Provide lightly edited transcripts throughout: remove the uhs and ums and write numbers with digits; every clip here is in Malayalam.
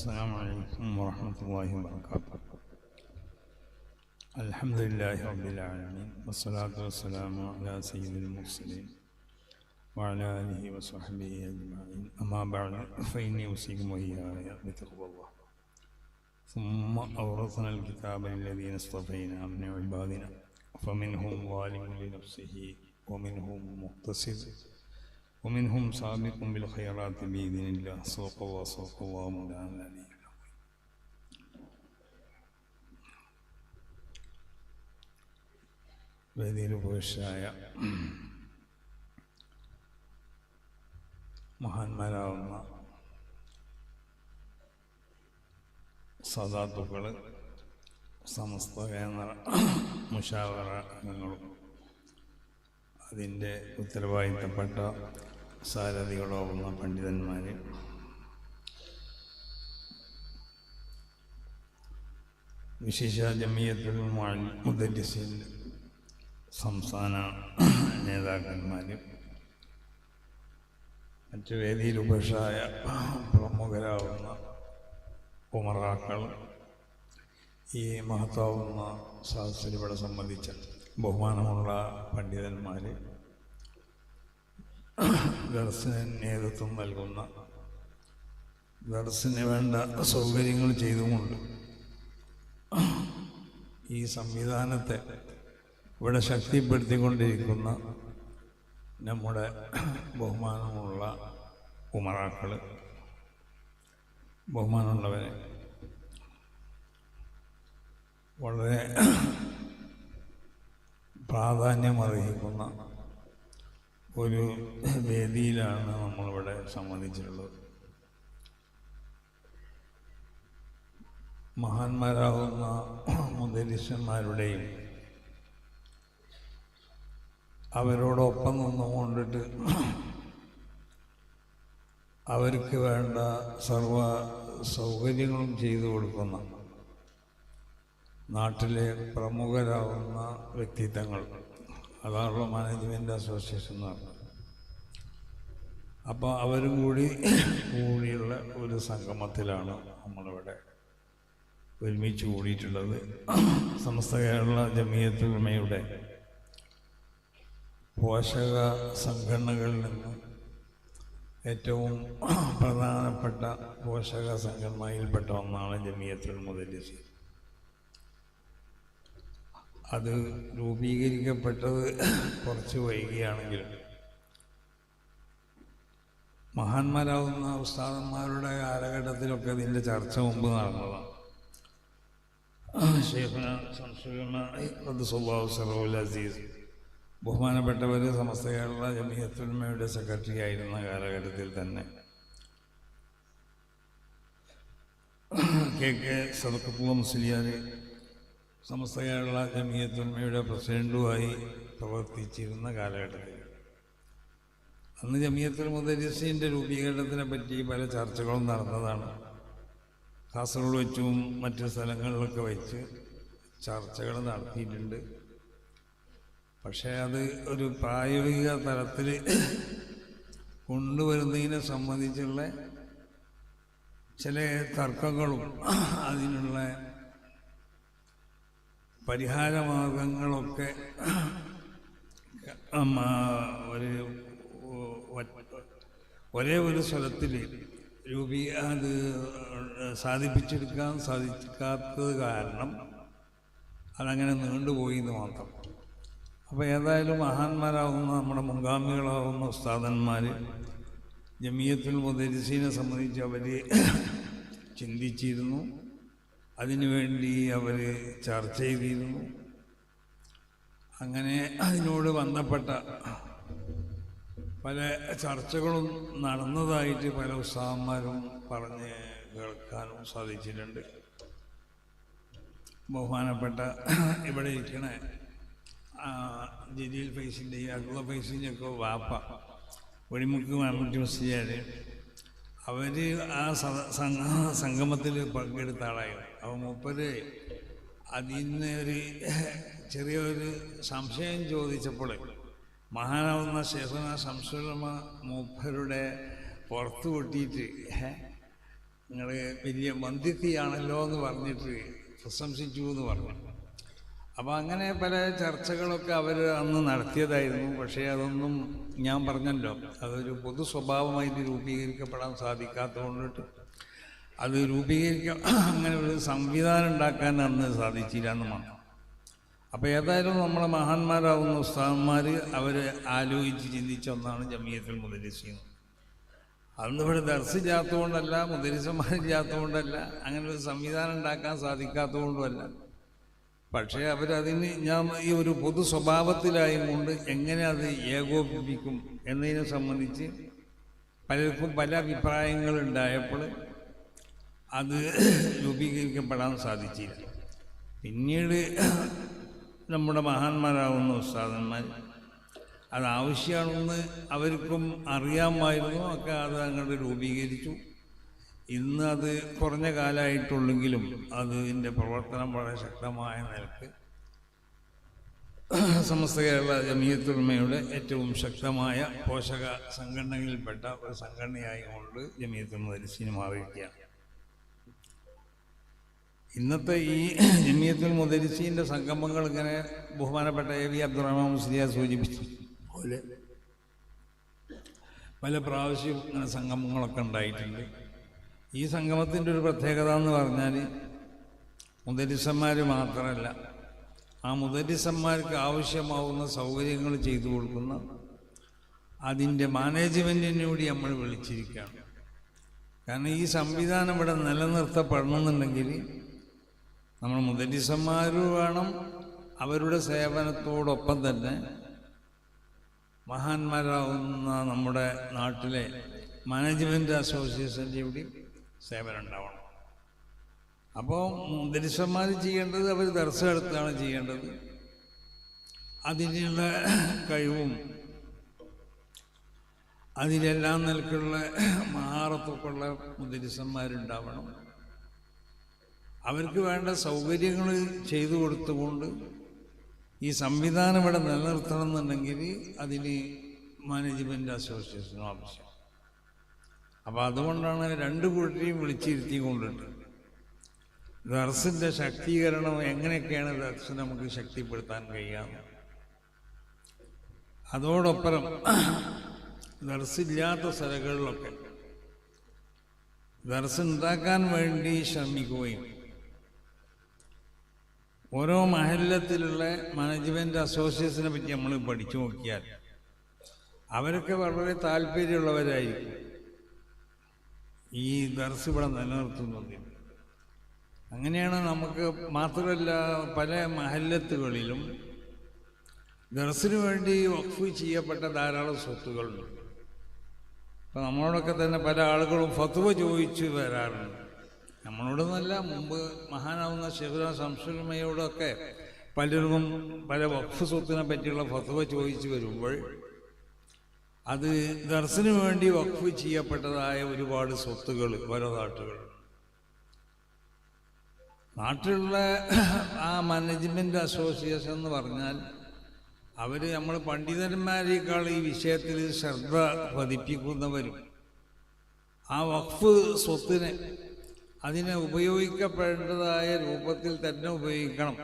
السلام عليكم ورحمة الله وبركاته. الحمد لله رب العالمين والصلاة والسلام على سيد المرسلين وعلى آله وصحبه أجمعين. أما بعد فإني أوصيكم وإياي بتقوى الله. ثم أورثنا الكتاب للذين اصطفينا من عبادنا فمنهم ظالم لنفسه ومنهم مقتصد ومنهم سابق بالخيرات بإذن الله. صدق الله مولانا العلي العظيم. വേദിയിൽ ഉപേക്ഷയായ മഹാന്മാരാവുന്ന സദാത്തുക്കൾ, സമസ്ത കേന്ദ്ര മുശാവറ അംഗങ്ങളും അതിൻ്റെ ഉത്തരവാദിത്തപ്പെട്ട സാരഥികളാവുന്ന പണ്ഡിതന്മാർ, വിശേഷ ജമിയത്തുൽ മുദരിസീൻ സംസ്ഥാന നേതാക്കന്മാർ, മറ്റു വേദിയിൽ ഉപേക്ഷായ പ്രമുഖരാവുന്ന ഉമറാക്കൾ, ഈ മഹത്താവുന്ന സദസ്സിൽ ഇവിടെ സംബന്ധിച്ച ബഹുമാനമുള്ള പണ്ഡിതന്മാർ, ദർസിന് നേതൃത്വം നൽകുന്ന, ദർസിന് വേണ്ട സൗകര്യങ്ങൾ ചെയ്തുകൊണ്ട് ഈ സംവിധാനത്തെ ഇവിടെ ശക്തിപ്പെടുത്തിക്കൊണ്ടിരിക്കുന്ന നമ്മുടെ ബഹുമാനമുള്ള ഉമറാക്കൾ, ബഹുമാനമുള്ളവരെ, വളരെ പ്രാധാന്യമർഹിക്കുന്ന ഒരു വേദിയിലാണ് നമ്മളിവിടെ സംബന്ധിച്ചിട്ടുള്ളത്. മഹാന്മാരാകുന്ന മുദരിസന്മാരുടെയും അവരോടൊപ്പം നിന്നുകൊണ്ടിട്ട് അവർക്ക് വേണ്ട സർവ സൗകര്യങ്ങളും ചെയ്തു കൊടുക്കുന്ന നാട്ടിലെ പ്രമുഖരാകുന്ന വ്യക്തിത്വങ്ങൾ, അതാണല്ലോ മാനേജ്മെൻ്റ് അസോസിയേഷൻ എന്ന് പറഞ്ഞത്. അപ്പോൾ അവരും കൂടിയുള്ള ഒരു സംഗമത്തിലാണ് നമ്മളിവിടെ ഒരുമിച്ച് കൂടിയിട്ടുള്ളത്. സമസ്ത കേരള ജമിയത്തുൽ ഉലമയുടെ പോഷക സംഘടനകളിൽ നിന്ന് ഏറ്റവും പ്രധാനപ്പെട്ട പോഷക സംഘടനയിൽപ്പെട്ട ഒന്നാണ് ജമിയത്തുൽ മുദരിസീൻ. അത് രൂപീകരിക്കപ്പെട്ടത് കുറച്ച് വൈകിയാണെങ്കിലും മഹാന്മാരാവുന്ന ഉസ്താദന്മാരുടെ കാലഘട്ടത്തിലൊക്കെ ഇതിൻ്റെ ചർച്ച മുമ്പ് നടന്നതാണ്. ശൈഖുനാ ശംസുൽ ഉലമാ ഖദ്ദസല്ലാഹു സിർറഹുൽ അസീസ് ബഹുമാനപ്പെട്ടവർ സമസ്ത കേരള ജമിയത്തുൽ ഉലമയുടെ സെക്രട്ടറി ആയിരുന്ന കാലഘട്ടത്തിൽ തന്നെ കെ സദഖത്തുല്ലാഹ് മുസ്ലിയാർ സമസ്ത കേരള ജമിയത്തുൽ ഉലമയുടെ പ്രസിഡന്റുമായി പ്രവർത്തിച്ചിരുന്ന കാലഘട്ടത്തിൽ അന്ന് ജമിയത്തുൽ മുദരിസീൻ്റെ രൂപീകരണത്തിനെ പറ്റി പല ചർച്ചകളും നടന്നതാണ്. കാസർഗോഡ് വെച്ചും മറ്റു സ്ഥലങ്ങളിലൊക്കെ വെച്ച് ചർച്ചകൾ നടത്തിയിട്ടുണ്ട്. പക്ഷേ അത് ഒരു പ്രായോഗിക തലത്തിൽ കൊണ്ടുവരുന്നതിനെ സംബന്ധിച്ചുള്ള ചില തർക്കങ്ങളും അതിനുള്ള പരിഹാരമാർഗങ്ങളൊക്കെ ഒരേ ഒരു സ്വരത്തിൽ അത് സാധിപ്പിച്ചെടുക്കാൻ സാധിക്കാത്തത് കാരണം അതങ്ങനെ നീണ്ടുപോയി എന്ന് മാത്രം. അപ്പോൾ ഏതായാലും മഹാന്മാരാകുന്ന നമ്മുടെ മുൻഗാമികളാകുന്ന ഉസ്താദന്മാർ ജമിയത്തുൽ മുദരിസീനെ സംബന്ധിച്ച് അവർ ചിന്തിച്ചിരുന്നു, അതിനുവേണ്ടി അവർ ചർച്ച ചെയ്തിരുന്നു. അങ്ങനെ അതിനോട് ബന്ധപ്പെട്ട പല ചർച്ചകളും നടന്നതായിട്ട് പല ഉസ്താദന്മാരും പറഞ്ഞ് കേൾക്കാനും സാധിച്ചിട്ടുണ്ട്. ബഹുമാനപ്പെട്ട ഇവിടെ ഇരിക്കണ ജലീൽ ഫൈസിൻ്റെ അബ്ദുള്ള ഫൈസിൻ്റെയൊക്കെ വാപ്പ വെടിമുക്ക് മമ്മൂട്ടി മുസ്ലിയാർ അവർ ആ സംഗമത്തിൽ പങ്കെടുത്ത ആളായിരുന്നു. അപ്പോൾ മൂപ്പര് അതിന് ഒരു ചെറിയൊരു സംശയം ചോദിച്ചപ്പോൾ മഹാനാവുന്ന ശൈഖുനാ ശംസുൽ ഉലമാ മൂപ്പരുടെ പുറത്ത് കൊട്ടിയിട്ട് നിങ്ങൾ വലിയ മന്ദിത്തിയാണല്ലോ എന്ന് പറഞ്ഞിട്ട് പ്രശംസിച്ചു എന്ന് പറഞ്ഞു. അപ്പോൾ അങ്ങനെ പല ചർച്ചകളൊക്കെ അവർ അന്ന് നടത്തിയതായിരുന്നു. പക്ഷേ അതൊന്നും ഞാൻ പറഞ്ഞല്ലോ, അതൊരു പൊതു സ്വഭാവമായിട്ട് രൂപീകരിക്കപ്പെടാൻ സാധിക്കാത്തതുകൊണ്ടിട്ട് അത് അങ്ങനെ ഒരു സംവിധാനം ഉണ്ടാക്കാൻ അന്ന് സാധിച്ചില്ല എന്ന് മാത്രം. അപ്പോൾ ഏതായാലും നമ്മളെ മഹാന്മാരാവുന്ന ഉസ്താദന്മാർ അവർ ആലോചിച്ച് ചിന്തിച്ച ഒന്നാണ് ജമിയത്തുൽ മുദരിസീൻ. അന്ന് ഇവിടെ ദർസില്ലാത്തതുകൊണ്ടല്ല, മുദരിസന്മാരില്ലാത്തതുകൊണ്ടല്ല, അങ്ങനെ ഒരു സംവിധാനം ഉണ്ടാക്കാൻ സാധിക്കാത്തതുകൊണ്ടുമല്ല. പക്ഷേ അവരതിന് ഞാൻ ഈ ഒരു പൊതു സ്വഭാവത്തിലായും കൊണ്ട് എങ്ങനെ അത് ഏകോപിപ്പിക്കും എന്നതിനെ സംബന്ധിച്ച് പലർക്കും പല അഭിപ്രായങ്ങളുണ്ടായപ്പോൾ അത് രൂപീകരിക്കപ്പെടാൻ സാധിച്ചില്ല. പിന്നീട് നമ്മുടെ മഹാന്മാരാവുന്ന ഉസ്താദന്മാർ അതാവശ്യമാണെന്ന് അവർക്കും അറിയാമായിരുന്നു. ഒക്കെ അത് അങ്ങോട്ട് രൂപീകരിച്ചു. ഇന്ന് അത് കുറഞ്ഞ കാലമായിട്ടുള്ളെങ്കിലും അതിൻ്റെ പ്രവർത്തനം വളരെ ശക്തമായ നിലക്ക് സമസ്ത കേരള ജമിയത്തുൽ ഉലമയുടെ ഏറ്റവും ശക്തമായ പോഷക സംഘടനകളിൽപ്പെട്ട ഒരു സംഘടനയായിക്കൊണ്ട് ജമിയത്തുൽ മുദരിസീൻ മാറിയിരിക്കുകയാണ്. ഇന്നത്തെ ഈ ജമിയത്തുൽ മുദരിസീൻ്റെ സംഗമങ്ങൾ ഇങ്ങനെ ബഹുമാനപ്പെട്ട എ.വി. അബ്ദുറഹ്മാൻ മുസ്ലിയാർ സൂചിപ്പിച്ചു പോലെ പല പ്രാവശ്യം ഇങ്ങനെ സംഗമങ്ങളൊക്കെ ഉണ്ടായിട്ടുണ്ട്. ഈ സംഗമത്തിൻ്റെ ഒരു പ്രത്യേകത എന്ന് പറഞ്ഞാൽ മുദരിസന്മാർ മാത്രമല്ല, ആ മുദരിസന്മാർക്ക് ആവശ്യമാവുന്ന സൗകര്യങ്ങൾ ചെയ്തു കൊടുക്കുന്ന അതിൻ്റെ മാനേജ്മെൻറ്റിനെ കൂടി നമ്മൾ വിളിച്ചിരിക്കുകയാണ്. കാരണം ഈ സംവിധാനം ഇവിടെ നിലനിർത്തപ്പെടണമെന്നുണ്ടെങ്കിൽ നമ്മൾ മുദരിസന്മാർ വേണം. അവരുടെ സേവനത്തോടൊപ്പം തന്നെ മഹാന്മാരാവുന്ന നമ്മുടെ നാട്ടിലെ മാനേജ്മെൻറ്റ് അസോസിയേഷൻ്റെ കൂടി സേവനം ഉണ്ടാവണം. അപ്പോൾ മുദരിസന്മാർ ചെയ്യേണ്ടത് അവർ ദർസ് എടുത്താണ് ചെയ്യേണ്ടത്. അതിനുള്ള കഴിവും അതിലെല്ലാം നിലക്കുള്ള മഹാറത്തൊക്കെ ഉള്ള മുദരിസന്മാരുണ്ടാവണം. അവർക്ക് വേണ്ട സൗകര്യങ്ങൾ ചെയ്തു കൊടുത്തുകൊണ്ട് ഈ സംവിധാനം ഇവിടെ നിലനിർത്തണം എന്നുണ്ടെങ്കിൽ അതിന് മാനേജ്മെൻറ്റ് അസോസിയേഷനും ആവശ്യം. അപ്പോൾ അതുകൊണ്ടാണ് രണ്ട് കൂട്ടരെയും വിളിച്ചിരുത്തി കൊണ്ടിട്ട് ദർസിൻ്റെ ശക്തീകരണം എങ്ങനെയൊക്കെയാണ് ദർസ് നമുക്ക് ശക്തിപ്പെടുത്താൻ കഴിയാവുന്നത്. അതോടൊപ്പം ദർസില്ലാത്ത സ്ഥലങ്ങളിലൊക്കെ ദർസ് ഉണ്ടാക്കാൻ വേണ്ടി ശ്രമിക്കുകയും ഓരോ മഹല്ലത്തിലുള്ള മാനേജ്മെൻറ്റ് അസോസിയേഷനെ പറ്റി നമ്മൾ പഠിച്ചു നോക്കിയാൽ അവരൊക്കെ വളരെ താല്പര്യമുള്ളവരായിരിക്കും ഈ ദർസ് ഇവിടെ നിലനിർത്തുന്നത്. അങ്ങനെയാണ് നമുക്ക് മാത്രമല്ല പല മഹല്ലത്തുകളിലും ദർസിന് വേണ്ടി വഖഫ് ചെയ്യപ്പെട്ട ധാരാളം സ്വത്തുകളുണ്ട്. അപ്പം നമ്മളോടൊക്കെ തന്നെ പല ആളുകളും ഫത്വ ചോദിച്ച് വരാറുണ്ട്. നമ്മളോടൊന്നല്ല, മുമ്പ് മഹാനാവുന്ന ശൈഖുനാ ശംസുൽ ഉലമയോടൊക്കെ പലർക്കും പല വഖഫ് സ്വത്തിനെ പറ്റിയുള്ള ഫത്വ ചോദിച്ച് വരുമ്പോൾ അത് ദർസിന് വേണ്ടി വഖഫ് ചെയ്യപ്പെട്ടതായ ഒരുപാട് സ്വത്തുകൾ ഓരോ നാട്ടിലുള്ള ആ മാനേജ്മെൻറ്റ് അസോസിയേഷൻ എന്ന് പറഞ്ഞാൽ അവർ നമ്മൾ പണ്ഡിതന്മാരേക്കാൾ ഈ വിഷയത്തിൽ ശ്രദ്ധ പതിപ്പിക്കുന്നവരും ആ വഖഫ് സ്വത്തിനെ അതിനെ ഉപയോഗിക്കപ്പെടേണ്ടതായ രൂപത്തിൽ തന്നെ ഉപയോഗിക്കണം,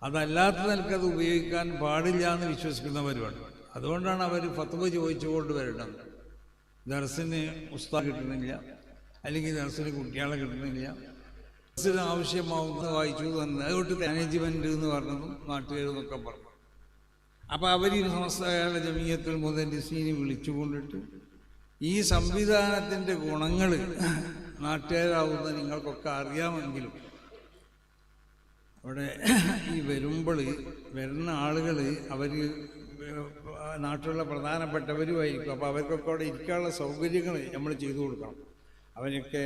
അതല്ലാത്ത നിലക്കത് ഉപയോഗിക്കാൻ പാടില്ല എന്ന് വിശ്വസിക്കുന്നവരുമാണ്. അതുകൊണ്ടാണ് അവർ ഫത്വ ചോദിച്ചുകൊണ്ട് വരുന്നത്. ദർസിന് ഉസ്താദ് കിട്ടുന്നില്ല, അല്ലെങ്കിൽ ദർസിന് കുട്ടികളെ കിട്ടുന്നില്ല, ദർസിന് ആവശ്യമാവുന്ന വായിച്ചു തന്നെ അതുകൊണ്ട് മാനേജ്മെൻറ്റ് എന്ന് പറഞ്ഞതും നാട്ടുകാരെന്നൊക്കെ പറഞ്ഞു. അപ്പോൾ അവർ ഈ സമസ്ത കേരള ജമിയത്തുൽ മുദരിസീനെ വിളിച്ചുകൊണ്ടിട്ട് ഈ സംവിധാനത്തിൻ്റെ ഗുണങ്ങൾ നാട്ടുകാരാവുന്ന നിങ്ങൾക്കൊക്കെ അറിയാമെങ്കിലും അവിടെ ഈ വരുന്ന ആളുകൾ അവർ നാട്ടിലുള്ള പ്രധാനപ്പെട്ടവരുമായിരിക്കും. അപ്പോൾ അവർക്കൊക്കെ അവിടെ ഇരിക്കാനുള്ള സൗകര്യങ്ങൾ നമ്മൾ ചെയ്തു കൊടുക്കണം. അവരൊക്കെ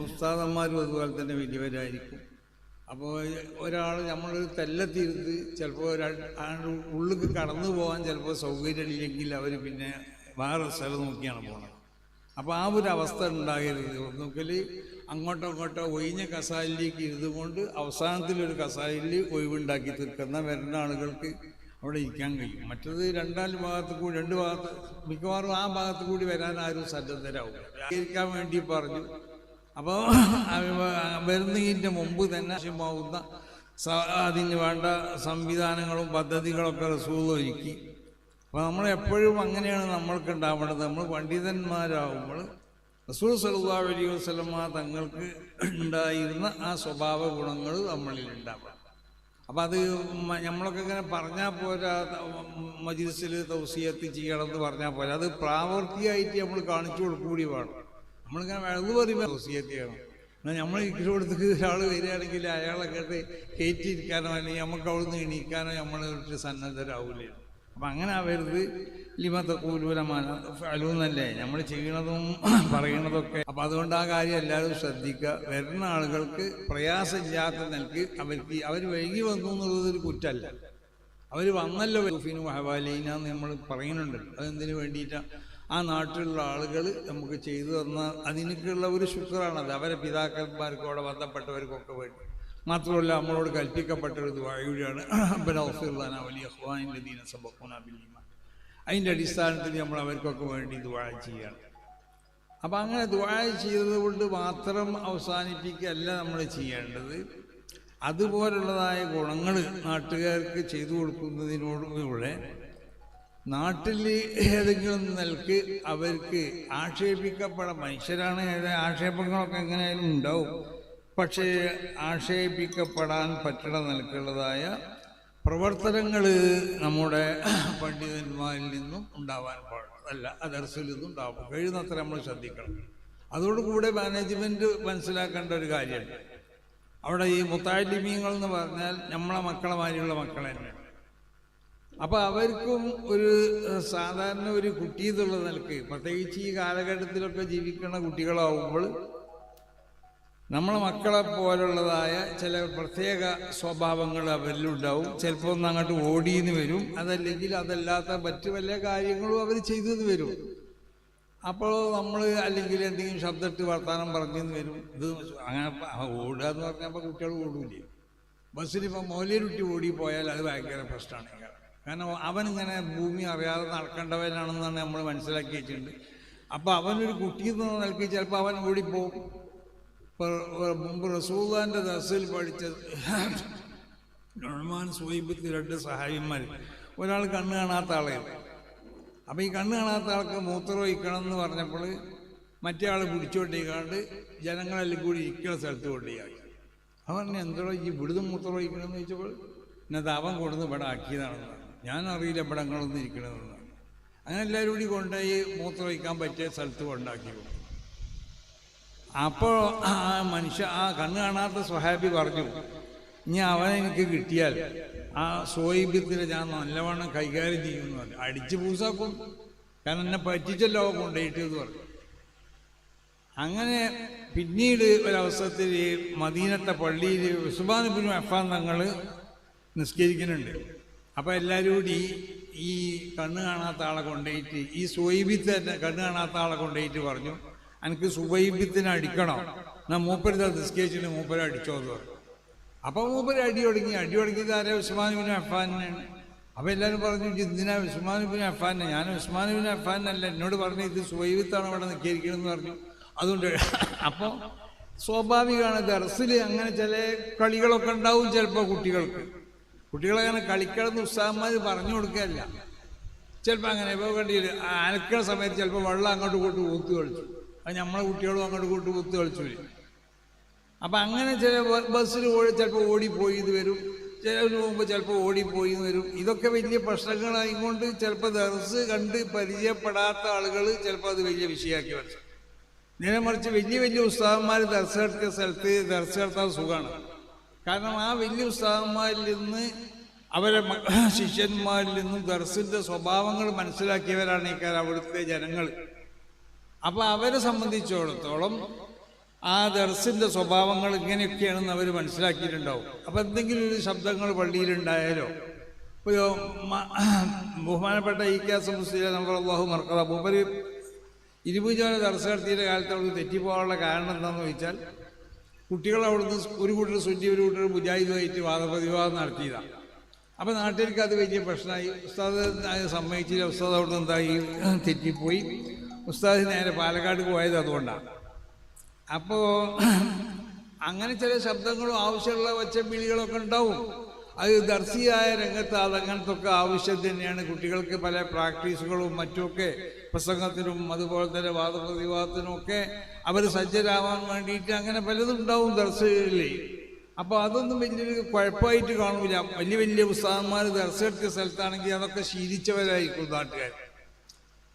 ഉസ്താദന്മാരും അതുപോലെ തന്നെ വലിയവരായിരിക്കും. അപ്പോൾ ഒരാൾ നമ്മൾ തെല്ലത്തിരുത്ത് ചിലപ്പോൾ ഉള്ളിൽ കടന്നു പോകാൻ ചിലപ്പോൾ സൗകര്യമില്ലെങ്കിൽ അവർ പിന്നെ വേറെ സ്ഥലം നോക്കിയാണ് പോകുന്നത്. അപ്പോൾ ആ ഒരു അവസ്ഥ ഉണ്ടാകരുത്. ഒന്നുകിൽ അങ്ങോട്ടോ ഇങ്ങോട്ടോ ഒഴിഞ്ഞ കസാലിലേക്ക് ഇരുന്നുകൊണ്ട് അവസാനത്തിലൊരു കസാലിൽ ഒഴിവുണ്ടാക്കി തീർക്കുന്ന വരുന്ന ആളുകൾക്ക് അവിടെ ഇരിക്കാൻ കഴിയും. മറ്റത് രണ്ട് ഭാഗത്ത് മിക്കവാറും ആ ഭാഗത്ത് കൂടി വരാൻ ആരും സന്നദ്ധരാകും. ഇരിക്കാൻ വേണ്ടി പറഞ്ഞു അപ്പോൾ വരുന്നതിൻ്റെ മുമ്പ് തന്നെ ആവശ്യമാവുന്ന അതിന് വേണ്ട സംവിധാനങ്ങളും പദ്ധതികളൊക്കെ റസൂൽ ഒരുക്കി. അപ്പോൾ നമ്മളെപ്പോഴും അങ്ങനെയാണ് നമ്മൾക്ക് ഉണ്ടാവേണ്ടത്. നമ്മൾ പണ്ഡിതന്മാരാകുമ്പോൾ റസൂൽ സല്ലല്ലാഹു അലൈഹി വസല്ലമ തങ്ങൾക്ക് ഉണ്ടായിരുന്ന ആ സ്വഭാവ ഗുണങ്ങൾ നമ്മളിൽ ഉണ്ടാവണം. അപ്പം അത് നമ്മളൊക്കെ ഇങ്ങനെ പറഞ്ഞാൽ പോരാ, മജ്‌ലിസിൽ തൗസിയത്ത് ചെയ്യണമെന്ന് പറഞ്ഞാൽ പോരാ, അത് പ്രാവർത്തികമായിട്ട് നമ്മൾ കാണിച്ചു കൊടുക്കൂടി വേണം. നമ്മളിങ്ങനെ വെറുതെ പറയുമ്പോൾ തൗസിയത്ത് ചെയ്യണം. എന്നാൽ നമ്മൾ ഇരിക്കുന്നിടത്തേക്ക് ഒരാൾ വരികയാണെങ്കിൽ അയാളെ കേട്ട് കയറ്റിയിരിക്കാനോ അല്ലെങ്കിൽ നമുക്ക് അവിടെ നിന്ന് എണീക്കാനോ നമ്മൾ സന്നദ്ധരാവില്ല. അപ്പം അങ്ങനെ ആവരുത്. ലിമത്തൂലൂലമാനല്ലേ നമ്മൾ ചെയ്യണതും പറയണതൊക്കെ. അപ്പം അതുകൊണ്ട് ആ കാര്യം എല്ലാവരും ശ്രദ്ധിക്കുക. വരുന്ന ആളുകൾക്ക് പ്രയാസമില്ലാത്ത നിലക്ക് അവർ വൈകി വന്നു എന്നുള്ളതൊരു കുറ്റമല്ല. അവർ വന്നല്ലോ ഫിനു ഹവാലീനാന്ന് നമ്മൾ പറയുന്നുണ്ട്. അതെന്തിനു വേണ്ടിയിട്ടാണ്? ആ നാട്ടിലുള്ള ആളുകൾ നമുക്ക് ചെയ്തു തന്ന അതിനൊക്കെയുള്ള ഒരു ശുക്രാണത്. അവരെ പിതാക്കന്മാർക്കും അവിടെ ബന്ധപ്പെട്ടവർക്കൊക്കെ വേണ്ടി മാത്രമല്ല നമ്മളോട് കൽപ്പിക്കപ്പെട്ട ഒരു ദുആയാണ് അതിൻ്റെ അടിസ്ഥാനത്തിൽ നമ്മൾ അവർക്കൊക്കെ വേണ്ടി ദുആ ചെയ്യണം. അപ്പം അങ്ങനെ ദുആ ചെയ്തത് കൊണ്ട് മാത്രം അവസാനിപ്പിക്കുകയല്ല നമ്മൾ ചെയ്യേണ്ടത്. അതുപോലുള്ളതായ ഗുണങ്ങൾ നാട്ടുകാർക്ക് ചെയ്തു കൊടുക്കുന്നതിനോടുകൂടെ നാട്ടിൽ ഏതെങ്കിലും നിലക്ക് അവർക്ക് ആക്ഷേപിക്കപ്പെടാൻ, മനുഷ്യരാണ്, ആക്ഷേപങ്ങളൊക്കെ എങ്ങനെയായാലും ഉണ്ടാവും. പക്ഷേ ആക്ഷേപിക്കപ്പെടാൻ പറ്റുന്ന നിലക്കുള്ളതായ പ്രവർത്തനങ്ങൾ നമ്മുടെ പണ്ഡിതന്മാരിൽ നിന്നും ഉണ്ടാവാൻ പാടില്ല, ദർസിൽ നിന്നും ഉണ്ടാവും. കഴിയുന്നത്ര നമ്മൾ ശ്രദ്ധിക്കണം. അതോടുകൂടെ മാനേജ്മെൻറ്റ് മനസ്സിലാക്കേണ്ട ഒരു കാര്യമുണ്ട്. അവിടെ ഈ മുത്താലിമീങ്ങൾ എന്ന് പറഞ്ഞാൽ നമ്മളെ മക്കളെ മാതിരിയുള്ള മക്കൾ തന്നെയാണ്. അപ്പോൾ അവർക്കും ഒരു സാധാരണ ഒരു കുട്ടി എന്നുള്ള നിലക്ക്, പ്രത്യേകിച്ച് ഈ കാലഘട്ടത്തിലൊക്കെ ജീവിക്കുന്ന കുട്ടികളാവുമ്പോൾ നമ്മളെ മക്കളെ പോലുള്ളതായ ചില പ്രത്യേക സ്വഭാവങ്ങൾ അവരിലുണ്ടാവും. ചിലപ്പോൾ ഒന്ന് അങ്ങോട്ട് ഓടിയെന്ന് വരും, അതല്ലെങ്കിൽ അതല്ലാത്ത മറ്റു വല്ല കാര്യങ്ങളും അവർ ചെയ്തെന്ന് വരും. അപ്പോൾ നമ്മൾ അല്ലെങ്കിൽ എന്തെങ്കിലും ശബ്ദത്തിൽ വർത്താനം പറഞ്ഞെന്ന് വരും. ഇത് അങ്ങനെ ഓടുക എന്ന് പറഞ്ഞപ്പോൾ കുട്ടികൾ ഓടൂലേ. ബസ്സിലിപ്പോൾ മൗലിയരുട്ടി ഓടിപ്പോയാൽ അത് ഭയങ്കര പ്രശ്നമാണ്. കാരണം അവനിങ്ങനെ ഭൂമി അറിയാതെ നടക്കേണ്ടവനാണെന്നാണ് നമ്മൾ മനസ്സിലാക്കി വെച്ചിട്ടുണ്ട്. അപ്പോൾ അവനൊരു കുട്ടിയെന്ന് നിൽക്കി ചിലപ്പോൾ അവൻ ഓടിപ്പോവും. മുമ്പ് റസൂലുള്ളാഹിന്റെ ദർസിൽ പഠിച്ച നുഅ്മാൻ സുഹൈബത്ത് രണ്ട് സഹായിമാർ, ഒരാൾ കണ്ണ് കാണാത്ത ആളെയാണ്. അപ്പോൾ ഈ കണ്ണ് കാണാത്ത ആൾക്ക് മൂത്രമൊഴിക്കണം എന്ന് പറഞ്ഞപ്പോൾ മറ്റേ ആൾ പിടിച്ചുകൊണ്ടിരിക്കാണ്ട് ജനങ്ങളെല്ലാം കൂടി ഇരിക്കുന്ന സ്ഥലത്ത് കൊണ്ടുപോയി. അവൻ എന്തോ ഈ ഇവിടുന്ന് മൂത്രമൊഴിക്കണമെന്ന് ചോദിച്ചപ്പോൾ എന്നത് അവൻ കൊടുന്ന് ഇവിടെ ആക്കിയതാണെന്ന് പറഞ്ഞു. ഞാനറിയില്ല ഇവിടെ ഞങ്ങളൊന്നും ഇരിക്കണമെന്ന്. അങ്ങനെ എല്ലാവരും കൂടി കൊണ്ടുപോയി മൂത്രമൊഴിക്കാൻ പറ്റിയ സ്ഥലത്ത് കൊണ്ടാക്കി കൊടുത്തു. അപ്പോൾ ആ മനുഷ്യ, ആ കണ്ണ് കാണാത്ത സ്വഹാബി പറഞ്ഞു, ഇനി അവനെനിക്ക് കിട്ടിയാൽ ആ സ്വൈബ്യത്തിന് ഞാൻ നല്ലവണ്ണം കൈകാര്യം ചെയ്യുമെന്ന് പറഞ്ഞു. അടിച്ച് പൂസാക്കും, കാരണം എന്നെ പറ്റിച്ചല്ലോ കൊണ്ടുപോയിട്ട് എന്ന് പറഞ്ഞു. അങ്ങനെ പിന്നീട് ഒരവസരത്തിൽ മദീനത്തെ പള്ളിയിൽ ഉസ്മാൻ ഇബ്നു അഫ്ഫാൻ തങ്ങൾ നിസ്കരിക്കുന്നുണ്ട്. അപ്പോൾ എല്ലാവരും കൂടി ഈ കണ്ണ് കാണാത്ത ആളെ കൊണ്ടുപോയിട്ട്, ഈ സ്വൈബിത്ത് തന്നെ കണ്ണ് കാണാത്ത ആളെ കൊണ്ടുപോയിട്ട് പറഞ്ഞു, എനിക്ക് സുബൈബിത്തിനെ അടിക്കണം, ഞാൻ മൂപ്പര് നിസ്കരിച്ചിട്ട് മൂപ്പര് അടിച്ചോ എന്ന് പറഞ്ഞു. അപ്പോൾ മൂപ്പര് അടി തുടങ്ങിയത് ആരെ? ഉസ്മാൻ ഇബ്നു അഫ്ഫാനാണ്. അപ്പോൾ എല്ലാവരും പറഞ്ഞു, എന്തിനാ ഉസ്മാൻ ഇബ്നു അഫ്ഫാനെ? ഞാൻ ഉസ്മാൻ ഇബ്നു അഫ്ഫാനല്ല, എന്നോട് പറഞ്ഞു ഇത് സുബൈബിത്താണ് ഇവിടെ നിസ്കരിക്കണമെന്ന് പറഞ്ഞു. അതുകൊണ്ട് അപ്പോൾ സ്വാഭാവികമാണ് ദർസിൽ അങ്ങനെ ചില കളികളൊക്കെ ഉണ്ടാവും. ചിലപ്പോൾ കുട്ടികളങ്ങനെ കളിക്കണമെന്ന് ഉസ്താദന്മാർ പറഞ്ഞു കൊടുക്കുകയല്ല. ചിലപ്പോൾ അങ്ങനെ ഇപ്പോൾ കണ്ടില്ല, അലക്കണ സമയത്ത് ചിലപ്പോൾ വെള്ളം അങ്ങോട്ട് കൊണ്ട് ഊത്ത് കളിച്ചു, അത് നമ്മളെ കുട്ടികളും അങ്ങോട്ട് കൊണ്ട് ഊത്ത് കളിച്ചു വരും. അപ്പം അങ്ങനെ ചില ബസ്സിൽ ചിലപ്പോൾ ഓടിപ്പോയി ഇത് വരും, ചിലതിന് മുമ്പ് ചിലപ്പോൾ ഓടിപ്പോയി എന്ന് വരും. ഇതൊക്കെ വലിയ പ്രശ്നങ്ങളായിക്കൊണ്ട് ചിലപ്പോൾ ദർസ് കണ്ട് പരിചയപ്പെടാത്ത ആളുകൾ ചിലപ്പോൾ അത് വലിയ വിഷയമാക്കി വരച്ചു. നേരെ മറിച്ച് വലിയ വലിയ ഉസ്താദന്മാർ ദർസ് നടത്തിയ സ്ഥലത്ത് ദർസ് നടത്താൻ സുഖമാണ്. കാരണം ആ വലിയ ഉസ്താദന്മാരിൽ നിന്ന്, അവരെ ശിഷ്യന്മാരിൽ നിന്നും ദർസിൻ്റെ സ്വഭാവങ്ങൾ മനസ്സിലാക്കിയവരാണ് ഈ കാര്യം അവിടുത്തെ ജനങ്ങൾ. അപ്പോൾ അവരെ സംബന്ധിച്ചിടത്തോളം ആ ദർസിൻ്റെ സ്വഭാവങ്ങൾ ഇങ്ങനെയൊക്കെയാണെന്ന് അവർ മനസ്സിലാക്കിയിട്ടുണ്ടാവും. അപ്പോൾ എന്തെങ്കിലും ഒരു ശബ്ദങ്ങൾ പള്ളിയിലുണ്ടായാലോ, ഇപ്പോൾ ബഹുമാനപ്പെട്ട ഇ.കെ. മുസ്ലിം റളിയല്ലാഹു മർക്കദ മൂപ്പര് 20 ജോല ദർസ് നടത്തിയുടെ കാലത്ത് അവിടെ തെറ്റിപ്പോകാനുള്ള കാരണം എന്താണെന്ന് ചോദിച്ചാൽ, കുട്ടികൾ അവിടുന്ന് ഒരു കൂട്ടർ സുന്നി ഒരു കൂട്ടർ മുജാഹിദുമായിട്ട് വാദപ്രതിവാദം നടത്തിയതാണ്. അപ്പോൾ നാട്ടിലേക്ക് അത് വലിയ പ്രശ്നമായി. ഉസ്താദ് സമ്മതിച്ചില്ല. ഉസ്താദ് അവിടെ നിന്ന് എന്തായി തെറ്റിപ്പോയി. ഉസ്താദ് നേരെ പാലക്കാട് പോയത് അതുകൊണ്ടാണ്. അപ്പോൾ അങ്ങനെ ചില ശബ്ദങ്ങളും ആവശ്യമുള്ള ഒച്ചവിളികളൊക്കെ ഉണ്ടാവും. അത് ദർശിയായ രംഗത്ത് അതങ്ങനത്തൊക്കെ ആവശ്യം തന്നെയാണ്. കുട്ടികൾക്ക് പല പ്രാക്ടീസുകളും മറ്റുമൊക്കെ പ്രസംഗത്തിനും അതുപോലെ തന്നെ വാദപ്രതിവാദത്തിനും ഒക്കെ അവർ സജ്ജരാവാൻ വേണ്ടിയിട്ട് അങ്ങനെ പലതും ഉണ്ടാവും ദർശയിൽ. അപ്പോൾ അതൊന്നും വലിയൊരു കുഴപ്പമായിട്ട് കാണൂല. വലിയ വലിയ ഉസ്താദന്മാർ ദർശെടുത്ത സ്ഥലത്താണെങ്കിൽ അതൊക്കെ ശീലിച്ചവരായിരിക്കും നാട്ടുകാർ.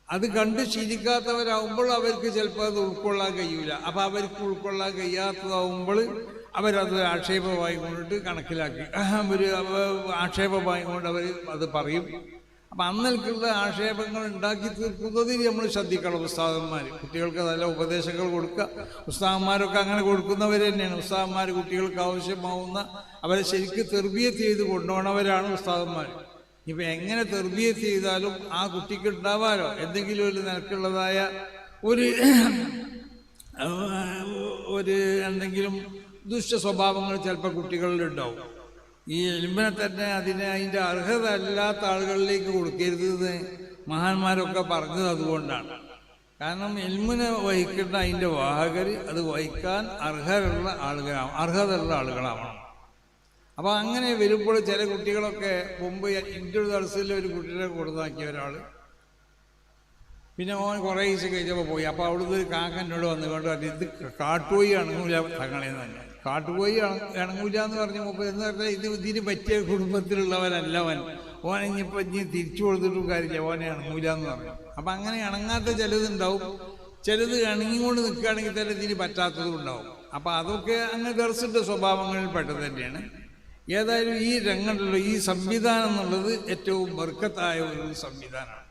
അത് കണ്ട് ശീലിക്കാത്തവരാകുമ്പോൾ അവർക്ക് ചിലപ്പോൾ അത് ഉൾക്കൊള്ളാൻ കഴിയൂല. അപ്പം അവർക്ക് ഉൾക്കൊള്ളാൻ കഴിയാത്തതാവുമ്പോൾ അവരത് ആക്ഷേപമായി കൊണ്ടിട്ട് കണക്കിലാക്കി ഒരു ആക്ഷേപമായി കൊണ്ട് അവർ അത് പറയും. അപ്പം അന്നൽക്കുള്ള ആക്ഷേപങ്ങൾ ഉണ്ടാക്കി തീർക്കുന്നതിൽ നമ്മൾ ശ്രദ്ധിക്കണം. ഉസ്താദന്മാർ കുട്ടികൾക്ക് നല്ല ഉപദേശങ്ങൾ കൊടുക്കുക. ഉസ്താദന്മാരൊക്കെ അങ്ങനെ കൊടുക്കുന്നവർ തന്നെയാണ്. ഉസ്താദന്മാർ കുട്ടികൾക്ക് ആവശ്യമാവുന്ന അവരെ ശരിക്കും തെർബിയത്ത് ചെയ്ത് കൊണ്ടുപോകണവരാണ് ഉസ്താദന്മാർ. ഇപ്പം എങ്ങനെ തെർബിയത്ത് ചെയ്താലും ആ കുട്ടിക്ക് ഉണ്ടാവാലോ എന്തെങ്കിലും ഒരു നിലക്കുള്ളതായ ഒരു എന്തെങ്കിലും ദുഷ്ട സ്വഭാവങ്ങൾ ചിലപ്പോൾ കുട്ടികളിലുണ്ടാവും. ഈ ഇൽമിനെ തന്നെ അതിൻ്റെ അർഹത അല്ലാത്ത ആളുകളിലേക്ക് കൊടുക്കരുതെന്ന് മഹാന്മാരൊക്കെ പറഞ്ഞത് അതുകൊണ്ടാണ്. കാരണം ഇൽമിനെ വഹിക്കേണ്ട അതിൻ്റെ വാഹകർ അത് വഹിക്കാൻ അർഹതയുള്ള ആളുകളാവണം. അപ്പോൾ അങ്ങനെ വരുമ്പോൾ ചില കുട്ടികളൊക്കെ മുമ്പ് എൻ്റെ ഒരു ദർസിൽ ഒരു കുട്ടിയെ കൊടുത്താക്കിയ ഒരാൾ, പിന്നെ ഓൻ കുറേ ദിവസം കഴിഞ്ഞപ്പോൾ പോയി. അപ്പോൾ അവിടുന്ന് ഒരു കാക്കനോട് വന്നുകൊണ്ട് ഇത് കാട്ടുപോയി അണങ്ങൂല തങ്ങളെന്ന് തന്നെ. കാട്ടുപോയി ഇണങ്ങൂല എന്ന് പറഞ്ഞു മുമ്പ് എന്ന് പറഞ്ഞാൽ ഇതിന് പറ്റിയ കുടുംബത്തിലുള്ളവനല്ല ഓൻ ഇനിയിപ്പോൾ തിരിച്ചു കൊടുത്തിട്ടും കാര്യമില്ല, ഓനെ ഇണങ്ങൂല എന്ന് പറഞ്ഞു. അപ്പം അങ്ങനെ ഇണങ്ങാത്ത ചിലതുണ്ടാവും. ചിലത് ഇണങ്ങിക്കൊണ്ട് നിൽക്കുകയാണെങ്കിൽ തന്നെ ഇതിന് പറ്റാത്തതും ഉണ്ടാവും. അപ്പം അതൊക്കെ അങ്ങനെ ദർസിൻ്റെ സ്വഭാവങ്ങളിൽ പെട്ടത് തന്നെയാണ്. ഏതായാലും ഈ രംഗത്തുള്ള ഈ സംവിധാനം എന്നുള്ളത് ഏറ്റവും ബർക്കത്തായ ഒരു സംവിധാനമാണ്.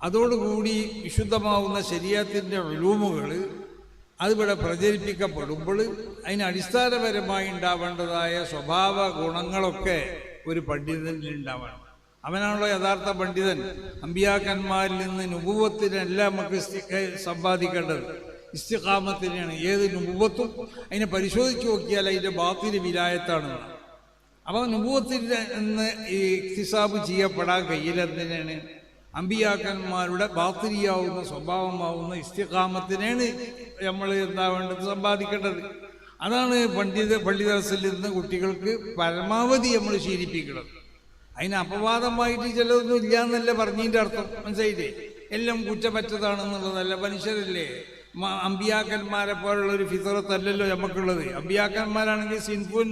അതോടുകൂടി വിശുദ്ധമാവുന്ന ശരീഅത്തിൻ്റെ ഉലൂമുകൾ അതിവിടെ പ്രചരിപ്പിക്കപ്പെടുമ്പോൾ അതിന് അടിസ്ഥാനപരമായി ഉണ്ടാവേണ്ടതായ സ്വഭാവ ഗുണങ്ങളൊക്കെ ഒരു പണ്ഡിതനിൽ ഉണ്ടാവണം. അവനാണല്ലോ യഥാർത്ഥ പണ്ഡിതൻ. അമ്പിയാക്കന്മാരിൽ നിന്ന് നുബുവത്തിനല്ല നമുക്ക് സമ്പാദിക്കേണ്ടത്, ഇസ്തിഖാമത്തിനെയാണ്. ഏത് നുബുവത്തും അതിനെ പരിശോധിച്ച് നോക്കിയാൽ അതിൻ്റെ ബാത്തില് വിലായത്താണ്. അപ്പോൾ നുബുവത്തിൽ നിന്ന് ഈ ഇക്തിസാബ് ചെയ്യപ്പെടാൻ കഴിയില്ലെന്നതിനാണ് അമ്പിയാക്കന്മാരുടെ ബാത്തിരിയാവുന്ന സ്വഭാവമാവുന്ന ഇസ്തിഖാമത്തിനാണ് നമ്മൾ എന്താ വേണ്ടത് സമ്പാദിക്കേണ്ടത്. അതാണ് പണ്ഡിതർസിൽ നിന്ന് കുട്ടികൾക്ക് പരമാവധി നമ്മൾ ശീലിപ്പിക്കണം. അതിന് അപവാദമായിട്ട് ചിലതൊന്നും ഇല്ല എന്നല്ല പറഞ്ഞതിൻ്റെ അർത്ഥം, മനസ്സിലായില്ലേ? എല്ലാം കുറ്റമറ്റതാണെന്നുള്ളതല്ല. മനുഷ്യരല്ലേ, അമ്പിയാക്കന്മാരെ പോലുള്ള ഒരു ഫിത്രത്തല്ലല്ലോ നമുക്കുള്ളത്. അമ്പിയാക്കന്മാരാണെങ്കിൽ സിൻഫുൻ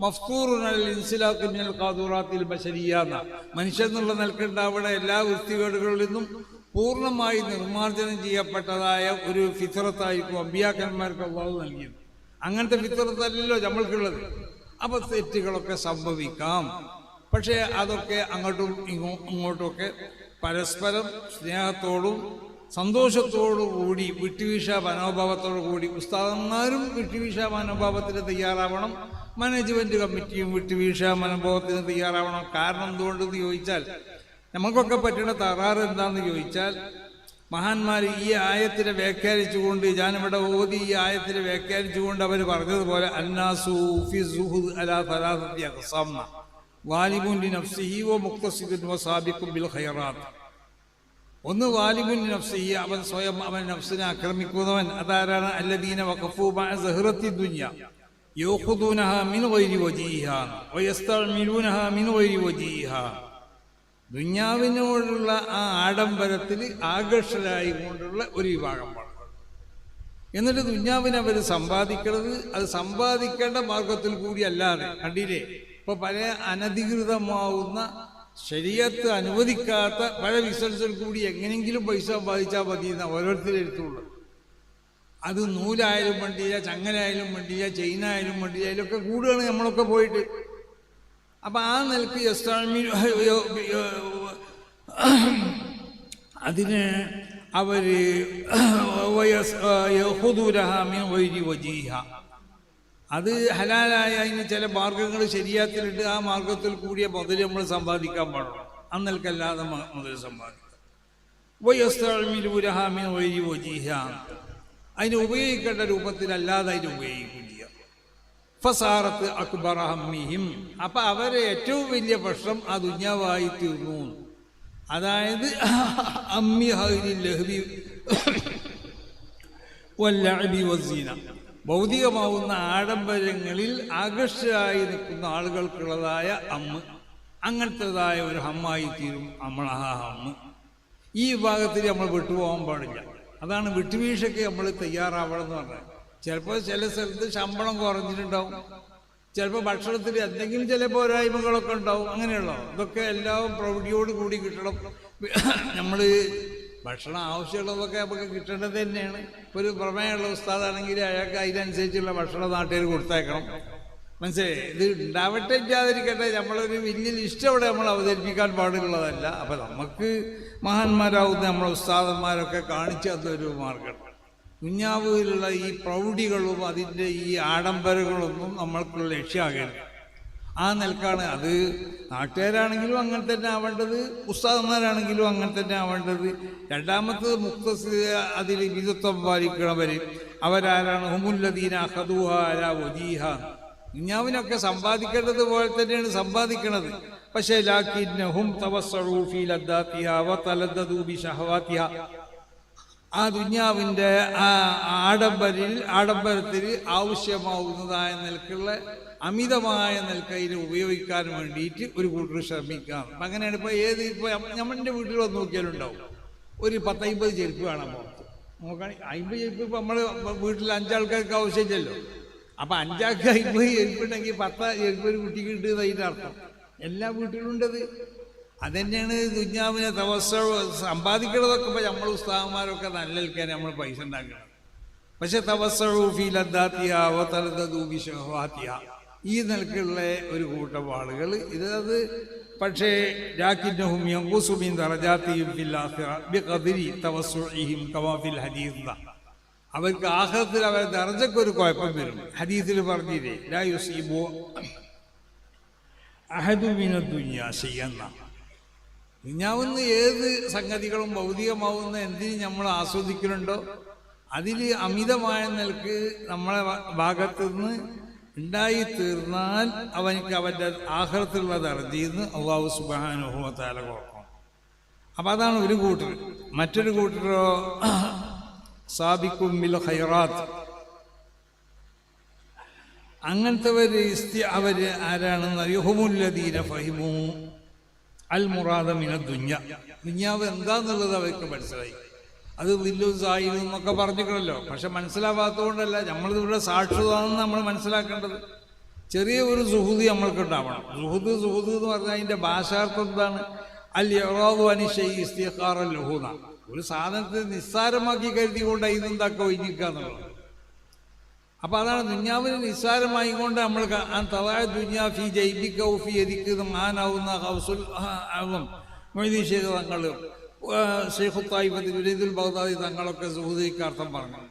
മഫ്തൂറുൻ അലൽ ഇൻസിലാഖി മിനൽ ഖാദൂറാത്തിൽ ബശരിയാന്ന, മനുഷ്യൻ എന്നുള്ള നിലക്കുണ്ടാവുന്ന എല്ലാ വൃത്തികേടുകളിൽ നിന്നും പൂർണ്ണമായി നിർമ്മാർജ്ജനം ചെയ്യപ്പെട്ടതായ ഒരു ഫിത്രത്തായിരിക്കും അമ്പിയാക്കന്മാർക്ക് അല്ലാഹു നൽകിയത്. അങ്ങനത്തെ ഫിത്രത്തല്ലല്ലോ നമ്മൾക്കുള്ളത്. അപ്പോൾ തെറ്റുകളൊക്കെ സംഭവിക്കാം. പക്ഷേ അതൊക്കെ അങ്ങോട്ടും ഇങ്ങോട്ടുമൊക്കെ പരസ്പരം സ്നേഹത്തോടും സന്തോഷത്തോടു കൂടി വിട്ടുവീഴ്ച മനോഭാവത്തോടു കൂടി ഉസ്താദന്മാരും വിട്ടുവീഴ്ച മനോഭാവത്തിന് തയ്യാറാവണം. മാനേജ്മെൻറ്റ് കമ്മിറ്റിയും വിട്ടുവീഴ്ച മനോഭാവത്തിന് തയ്യാറാവണം. കാരണം എന്തുകൊണ്ടെന്ന് ചോദിച്ചാൽ, നമുക്കൊക്കെ പറ്റുന്ന തകരാറ് എന്താണെന്ന് ചോദിച്ചാൽ, മഹാന്മാർ ഈ ആയത്തിനെ വ്യാഖ്യാനിച്ചുകൊണ്ട്, ഞാനിവിടെ ഓതി ഈ ആയത്തിനെ വ്യാഖ്യാനിച്ചുകൊണ്ട് അവർ പറഞ്ഞതുപോലെ അന്നാസു ഫി സുഹുദ് അലാ സലാസത്തി അഖ്സാം വാലിബുൻ ലിനഫ്സിഹി വ മുഖ്തസിദുൻ വ സാബിഖുൻ ബിൽ ഖൈറാത്ത്. ഒന്ന് വാലിബുൻ നഫ്സിഹി, അവൻ സ്വയം അവൻ നഫ്സിനെ ആക്രമിക്കുന്നവൻ. അതാരാണ്? അല്ലദീന വഖഫൂ മഅ സഹറത്തി ദുനിയ യഖുദൂനഹാ മിൻ ഗൈരി വജീഹാ വയസ്തഅമിലൂനഹാ മിൻ ഗൈരി വജീഹാ. ദുനിയാവിനോടുള്ള ആ ആഡംബരത്തിൽ ആകർഷകരായി കൊണ്ടുള്ള ഒരു വിഭാഗമാണ്. എന്നിട്ട് ദുനിയാവിനെ അവർ സമ്പാദിക്കുന്നത് അത് സമ്പാദിക്കേണ്ട മാർഗത്തിൽ കൂടി അല്ലാതെ. കണ്ടില്ലേ, ഇപ്പോൾ പല അനധികൃതമാവുന്ന ശരീഅത്ത് അനുവദിക്കാത്ത പല ബിസിനസ്സിൽ കൂടി എങ്ങനെയെങ്കിലും പൈസ സമ്പാദിച്ചാൽ മതി എന്ന ഓരോരുത്തരെടുത്തുള്ളൂ. അത് നൂലായാലും വേണ്ടിയില്ല, ചങ്ങലായാലും വേണ്ടിയില്ല, ചെയിനായാലും വേണ്ടിയില്ല, അതിലൊക്കെ കൂടുകയാണ് നമ്മളൊക്കെ പോയിട്ട്. അപ്പം ആ നിലക്ക് അതിന് അവർ അത് ഹലാലായ അതിന് ചില മാർഗങ്ങൾ ശരീഅത്തിലുണ്ട്. ആ മാർഗത്തിൽ കൂടിയ മുതൽ നമ്മൾ സമ്പാദിക്കാൻ പാടുള്ളൂ. അന്നൽക്കല്ലാതെ മുതൽ സമ്പാദിക്കാം. അതിന് ഉപയോഗിക്കേണ്ട രൂപത്തിലല്ലാതെ അതിന് ഉപയോഗിക്കുകയും ചെയ്യാം. ഫസാറത്ത് അക്ബറ ഹമ്മിഹിം, അപ്പൊ അവരെ ഏറ്റവും വലിയ പ്രശ്നം ആ ദുനിയാവായി തീർന്നു. അതായത് അമ്മി ഹൈരി ലഹ്വി വല്ലഅബി വസ്സീന, ഭൗതികമാവുന്ന ആഡംബരങ്ങളിൽ ആകർഷകരായി നിൽക്കുന്ന ആളുകൾക്കുള്ളതായ അങ്ങനത്തേതായ ഒരു ഹമ്മായി തീരും നമ്മൾ ആ ഹമ്മ്. ഈ വിഭാഗത്തിൽ നമ്മൾ വിട്ടുപോകാൻ പാടില്ല. അതാണ് വിട്ടുവീഴ്ചയ്ക്ക് നമ്മൾ തയ്യാറാവണം എന്ന് പറഞ്ഞത്. ചിലപ്പോൾ ചില സ്ഥലത്ത് ശമ്പളം കുറഞ്ഞിട്ടുണ്ടാവും, ചിലപ്പോൾ ഭക്ഷണത്തിൽ എന്തെങ്കിലും ചില പോരായ്മകളൊക്കെ ഉണ്ടാവും. അങ്ങനെയുള്ള ഇതൊക്കെ എല്ലാം പ്രൗഢിയോട് കൂടി കിട്ടണം. നമ്മൾ ഭക്ഷണം ആവശ്യമുള്ളതൊക്കെ നമുക്ക് കിട്ടേണ്ടത് തന്നെയാണ്. ഒരു പ്രമേയമുള്ള ഉസ്താദാണെങ്കിൽ അയാൾക്ക് അതിനനുസരിച്ചുള്ള ഭക്ഷണം നാട്ടുകാർ കൊടുത്തേക്കണം. മനസ്സിലായി? ഇത് ഉണ്ടാവട്ടെ ഇല്ലാതിരിക്കട്ടെ, നമ്മളൊരു വലിയ ലിസ്റ്റ് അവിടെ നമ്മൾ അവതരിപ്പിക്കാൻ പാടുള്ളതല്ല. അപ്പം നമുക്ക് മഹാന്മാരാവുന്ന നമ്മളെ ഉസ്താദന്മാരൊക്കെ കാണിച്ചു തന്നൊരു മാർഗം. ദുനിയാവിലുള്ള ഈ പ്രൗഢികളും അതിൻ്റെ ഈ ആഡംബരങ്ങളൊന്നും നമ്മൾക്കുള്ള ലക്ഷ്യമാകരുത്. ആ നിലക്കാണ് അത് നാട്ടുകാരാണെങ്കിലും അങ്ങനെ തന്നെ ആവേണ്ടത്, ഉസ്താദന്മാരാണെങ്കിലും അങ്ങനെ തന്നെ ആവേണ്ടത്. രണ്ടാമത്തത് മുഖ്തസ് അതിൽ വിധത്വം പാലിക്കണവർ അവരാരാണ്? ഹുമുല്ലദീന അഖദൂഹ അലാ വജീഹ. ദുനിയാവിനൊക്കെ സമ്പാദിക്കേണ്ടത് പോലെ തന്നെയാണ് സമ്പാദിക്കണത്. പക്ഷേ ലാകിന്നഹും തവസ്സഉ ഫീ ലദ്ദാതിഹാ വതലദ്ദദു ബിശഹവാതിഹ. ആ ദുനിയാവിൻ്റെ ആ ആഡംബരത്തിൽ ആവശ്യമാവുന്നതായ നിലക്കുള്ള അമിതമായ നിലക്കതിനെ ഉപയോഗിക്കാൻ വേണ്ടിയിട്ട് ഒരു കൂട്ടർ ശ്രമിക്കാം. അപ്പം അങ്ങനെയാണ്. ഇപ്പോൾ നമ്മുടെ വീട്ടിൽ വന്ന് നോക്കിയാലുണ്ടാവും ഒരു 10-50 ചെരുപ്പ് കാണാൻ പുറത്ത് നോക്കുകയാണെങ്കിൽ. 50 ചെരുപ്പ് ഇപ്പോൾ നമ്മൾ വീട്ടിൽ 5 ആൾക്കാർക്ക് ആവശ്യമില്ലല്ലോ. അപ്പം 5 ആൾക്ക് 50 ചെരുപ്പുണ്ടെങ്കിൽ 10 ചെരുപ്പ് ഒരു കുട്ടിക്ക് കിട്ടുന്നതിൻ്റെ അർത്ഥം. എല്ലാ വീട്ടിലുണ്ടത്. അതുതന്നെയാണ് ദുനിയാവിനെ സമ്പാദിക്കണതൊക്കെ. ഇപ്പോൾ നമ്മൾ ഉസ്താദന്മാരൊക്കെ നല്ലൽക്കാൻ നമ്മൾ പൈസ ഉണ്ടാക്കണം. പക്ഷെ തവസ്സഉ ഫീ ലദ്ദാതിഹാ വതലദ്ദദു ബിശഹവാതിഹ, ഈ നിലക്കുള്ള ഒരു കൂട്ടം ആളുകൾ ഇത്. പക്ഷേ ലാകിന്നഹും യൻഖുസു മിൻ ദറജാതിഹിം ഫിൽ ആഖിറ ബിഖദ്രി തവസ്സുഇഹിം കമാ ഫിൽ ഹദീസ്. അവർക്ക് ആഖിറത്തിൽ അവരുടെ ദർജയ്ക്ക് ഒരു കുഴപ്പം വരും. ഹദീസിൽ പറഞ്ഞില്ലേ, ലാ യുസീബു അഹദു മിനദ് ദുനിയാ ശൈഅൻ. ദുനിയാവുന്ന ഏത് സംഗതികളും ഭൗതികമാവുന്ന എന്തിനും നമ്മൾ ആസ്വദിക്കുന്നുണ്ടോ അതിൽ അമിതമായ നിലക്ക് നമ്മളെ ഭാഗത്തു നിന്ന് ഉണ്ടായിത്തീർന്നാൽ അവനിക്ക് അവൻ്റെ ആഖിറത്തിലുള്ള ദർജയിൽ നിന്ന് അല്ലാഹു സുബ്ഹാനഹു വ തആല കൊടുക്കണം. അപ്പം അതാണ് ഒരു കൂട്ടർ. മറ്റൊരു കൂട്ടരോ സാബിക്കും ബിൽ ഖൈറാത്ത്. അങ്ങനത്തെ അവർ ആരാണെന്ന് യഹുമുല്ലദീന ഫഹിമു അൽ മുറാദ മിനദ് ദുനിയ. ദുനിയാവ് എന്താന്നുള്ളത് അവർക്ക് മനസ്സിലായി. അത് ദില്ലും സായിലും എന്നൊക്കെ പറഞ്ഞിട്ടുണ്ടല്ലോ. പക്ഷെ മനസ്സിലാവാത്തതുകൊണ്ടല്ല, നമ്മളിവിടെ സാക്ഷിതാണെന്ന് നമ്മൾ മനസ്സിലാക്കേണ്ടത്. ചെറിയ ഒരു സുഹൃതി നമ്മൾക്കുണ്ടാവണം. സുഹൃത് എന്ന് പറഞ്ഞാൽ അതിൻ്റെ ഭാഷാർത്ഥം എന്താണ്? അൽ ഇറാദു അനി ശൈഇ ഇസ്തിഖാറൻ ലഹു. ഒരു സാധനത്തെ നിസ്സാരമാക്കി കരുതിക്കൊണ്ട് അതിനെന്താക്കുക ഒഴിഞ്ഞിക്കുക എന്നുള്ളത്. അപ്പം അതാണ് ദുനിയാവിനെ നിസ്സാരമായി കൊണ്ട് നമ്മൾ തവായ ദുനിയാ ഫി ജൈബിക ഫി യദിക മഹാനാവുന്ന ഖൗസുൽ അഅ്ളം മൊയ്‌ദീൻ ശൈഖ് തങ്ങൾ, ശൈഖു ത്വായിഫത്ത് ജുനൈദുൽ ബഗ്ദാദി തങ്ങളൊക്കെ സുഹൂദിക്ക് അർത്ഥം പറഞ്ഞു.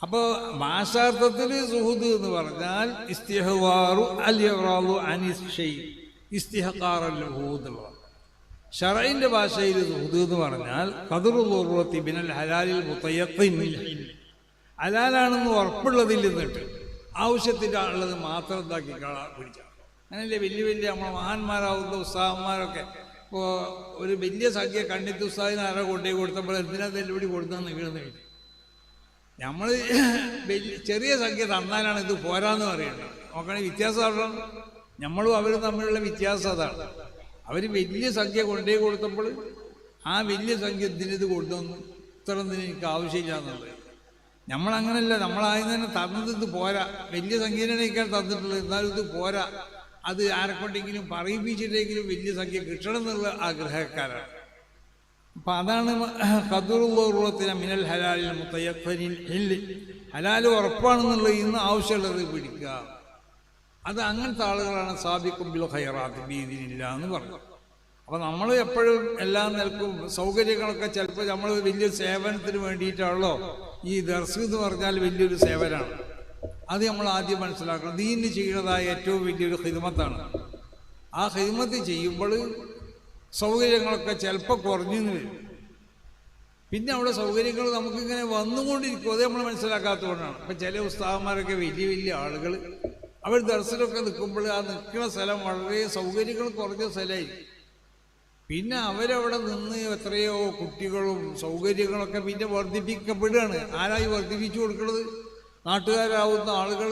അപ്പോൾ ഭാഷാർത്ഥത്തിൽ സുഹൂദ് എന്ന് പറഞ്ഞാൽ ഇസ്തിഹ്വാറു അൽ ഇറാദു അനി ശൈഇ ഇസ്തിഹ്ഖാറൻ ലഹു എന്നുള്ളതാണ്. ശറഈന്റെ ഭാഷയിൽ സുഹൂദ് എന്ന് പറഞ്ഞാൽ ഖദ്റു ദുർറത്തി ബിനൽ ഹലാലിൽ മുതയഖിൻ. ഹലാലാണെന്ന് ഉറപ്പുള്ളതിൽ നിന്നിട്ട് ആവശ്യത്തിൻ്റെ ഉള്ളത് മാത്രം എന്താക്കി പിടിച്ചാൽ. അങ്ങനെയല്ലേ വലിയ വലിയ നമ്മളെ മഹാന്മാരാവുന്ന ഉസ്താദന്മാരൊക്കെ. ഇപ്പോൾ ഒരു വലിയ സംഖ്യ കണ്ണിത്ത് ഉസ്താദിന് ആരോ കൊണ്ടുപോയി കൊടുത്തപ്പോൾ എന്തിനാ വെല്ലുവിളി കൊടുത്തെന്ന് വീഴുന്ന വീട്ടിൽ നമ്മൾ ചെറിയ സംഖ്യ തന്നാലാണ് ഇത് പോരാന്ന് പറയുന്നത്. നോക്കണേ വ്യത്യാസം അതാണ്. നമ്മളും അവരും തമ്മിലുള്ള വ്യത്യാസം അതാണ്. അവർ വലിയ സംഖ്യ കൊണ്ടുപോയി കൊടുത്തപ്പോൾ ആ വലിയ സംഖ്യ എന്തിനിത് കൊണ്ടുവന്നു, ഇത്ര എന്തിന് എനിക്ക് ആവശ്യമില്ല എന്നുള്ളത്. നമ്മളങ്ങനല്ല. നമ്മളാദ്യം തന്നെ തന്നത് ഇത് പോരാ. വലിയ സംഖ്യയിലേക്കാണ് തന്നിട്ടുള്ളത്, എന്നാലും ഇത് പോരാ. അത് ആരെക്കൊണ്ടെങ്കിലും പറയിപ്പിച്ചിട്ടെങ്കിലും വലിയ സംഖ്യ കിട്ടണം എന്നുള്ള ആഗ്രഹക്കാരാണ്. അപ്പം അതാണ് ഖദ്റുള്ളൂറത്തിന് മിനൽ ഹലാലിൽ മുതയഖ്ഖനിൽ ഹില്ല്. ഹലാൽ ഉറപ്പാണെന്നുള്ളത് ഇന്ന് ആവശ്യമുള്ളത് പിടിക്കുക. അത് അങ്ങനത്തെ ആളുകളാണ് സാബിഖും ബിൽ ഖൈറാത്ത് ബിഇദ്നില്ല എന്ന് പറഞ്ഞു. അപ്പോൾ നമ്മൾ എപ്പോഴും എല്ലാം നിൽക്കും. സൗകര്യങ്ങളൊക്കെ ചിലപ്പോൾ നമ്മൾ വലിയൊരു സേവനത്തിന് വേണ്ടിയിട്ടാണല്ലോ. ഈ ദർസ് എന്ന് പറഞ്ഞാൽ വലിയൊരു സേവനമാണ്. അത് നമ്മൾ ആദ്യം മനസ്സിലാക്കണം. ദീനിന് ചെയ്യുന്നതായ ഏറ്റവും വലിയൊരു ഖിദ്മത്താണ്. ആ ഖിദ്മത്ത് ചെയ്യുമ്പോൾ സൗകര്യങ്ങളൊക്കെ ചിലപ്പോൾ കുറഞ്ഞു വരും. പിന്നെ അവിടെ സൗകര്യങ്ങൾ നമുക്കിങ്ങനെ വന്നുകൊണ്ടിരിക്കും. അത് നമ്മൾ മനസ്സിലാക്കാത്തതുകൊണ്ടാണ്. ഇപ്പം ചില ഉസ്താദന്മാരൊക്കെ വലിയ വലിയ ആളുകൾ അവർ ദർസിലൊക്കെ നിൽക്കുമ്പോൾ ആ നിൽക്കുന്ന സ്ഥലം വളരെ സൗകര്യങ്ങൾ കുറഞ്ഞ സ്ഥലമായിരിക്കും. പിന്നെ അവരവിടെ നിന്ന് എത്രയോ കുട്ടികളും സൗകര്യങ്ങളൊക്കെ പിന്നെ വർദ്ധിപ്പിക്കപ്പെടുകയാണ്. ആരായി വർദ്ധിപ്പിച്ചു കൊടുക്കുന്നത്? നാട്ടുകാരാവുന്ന ആളുകൾ.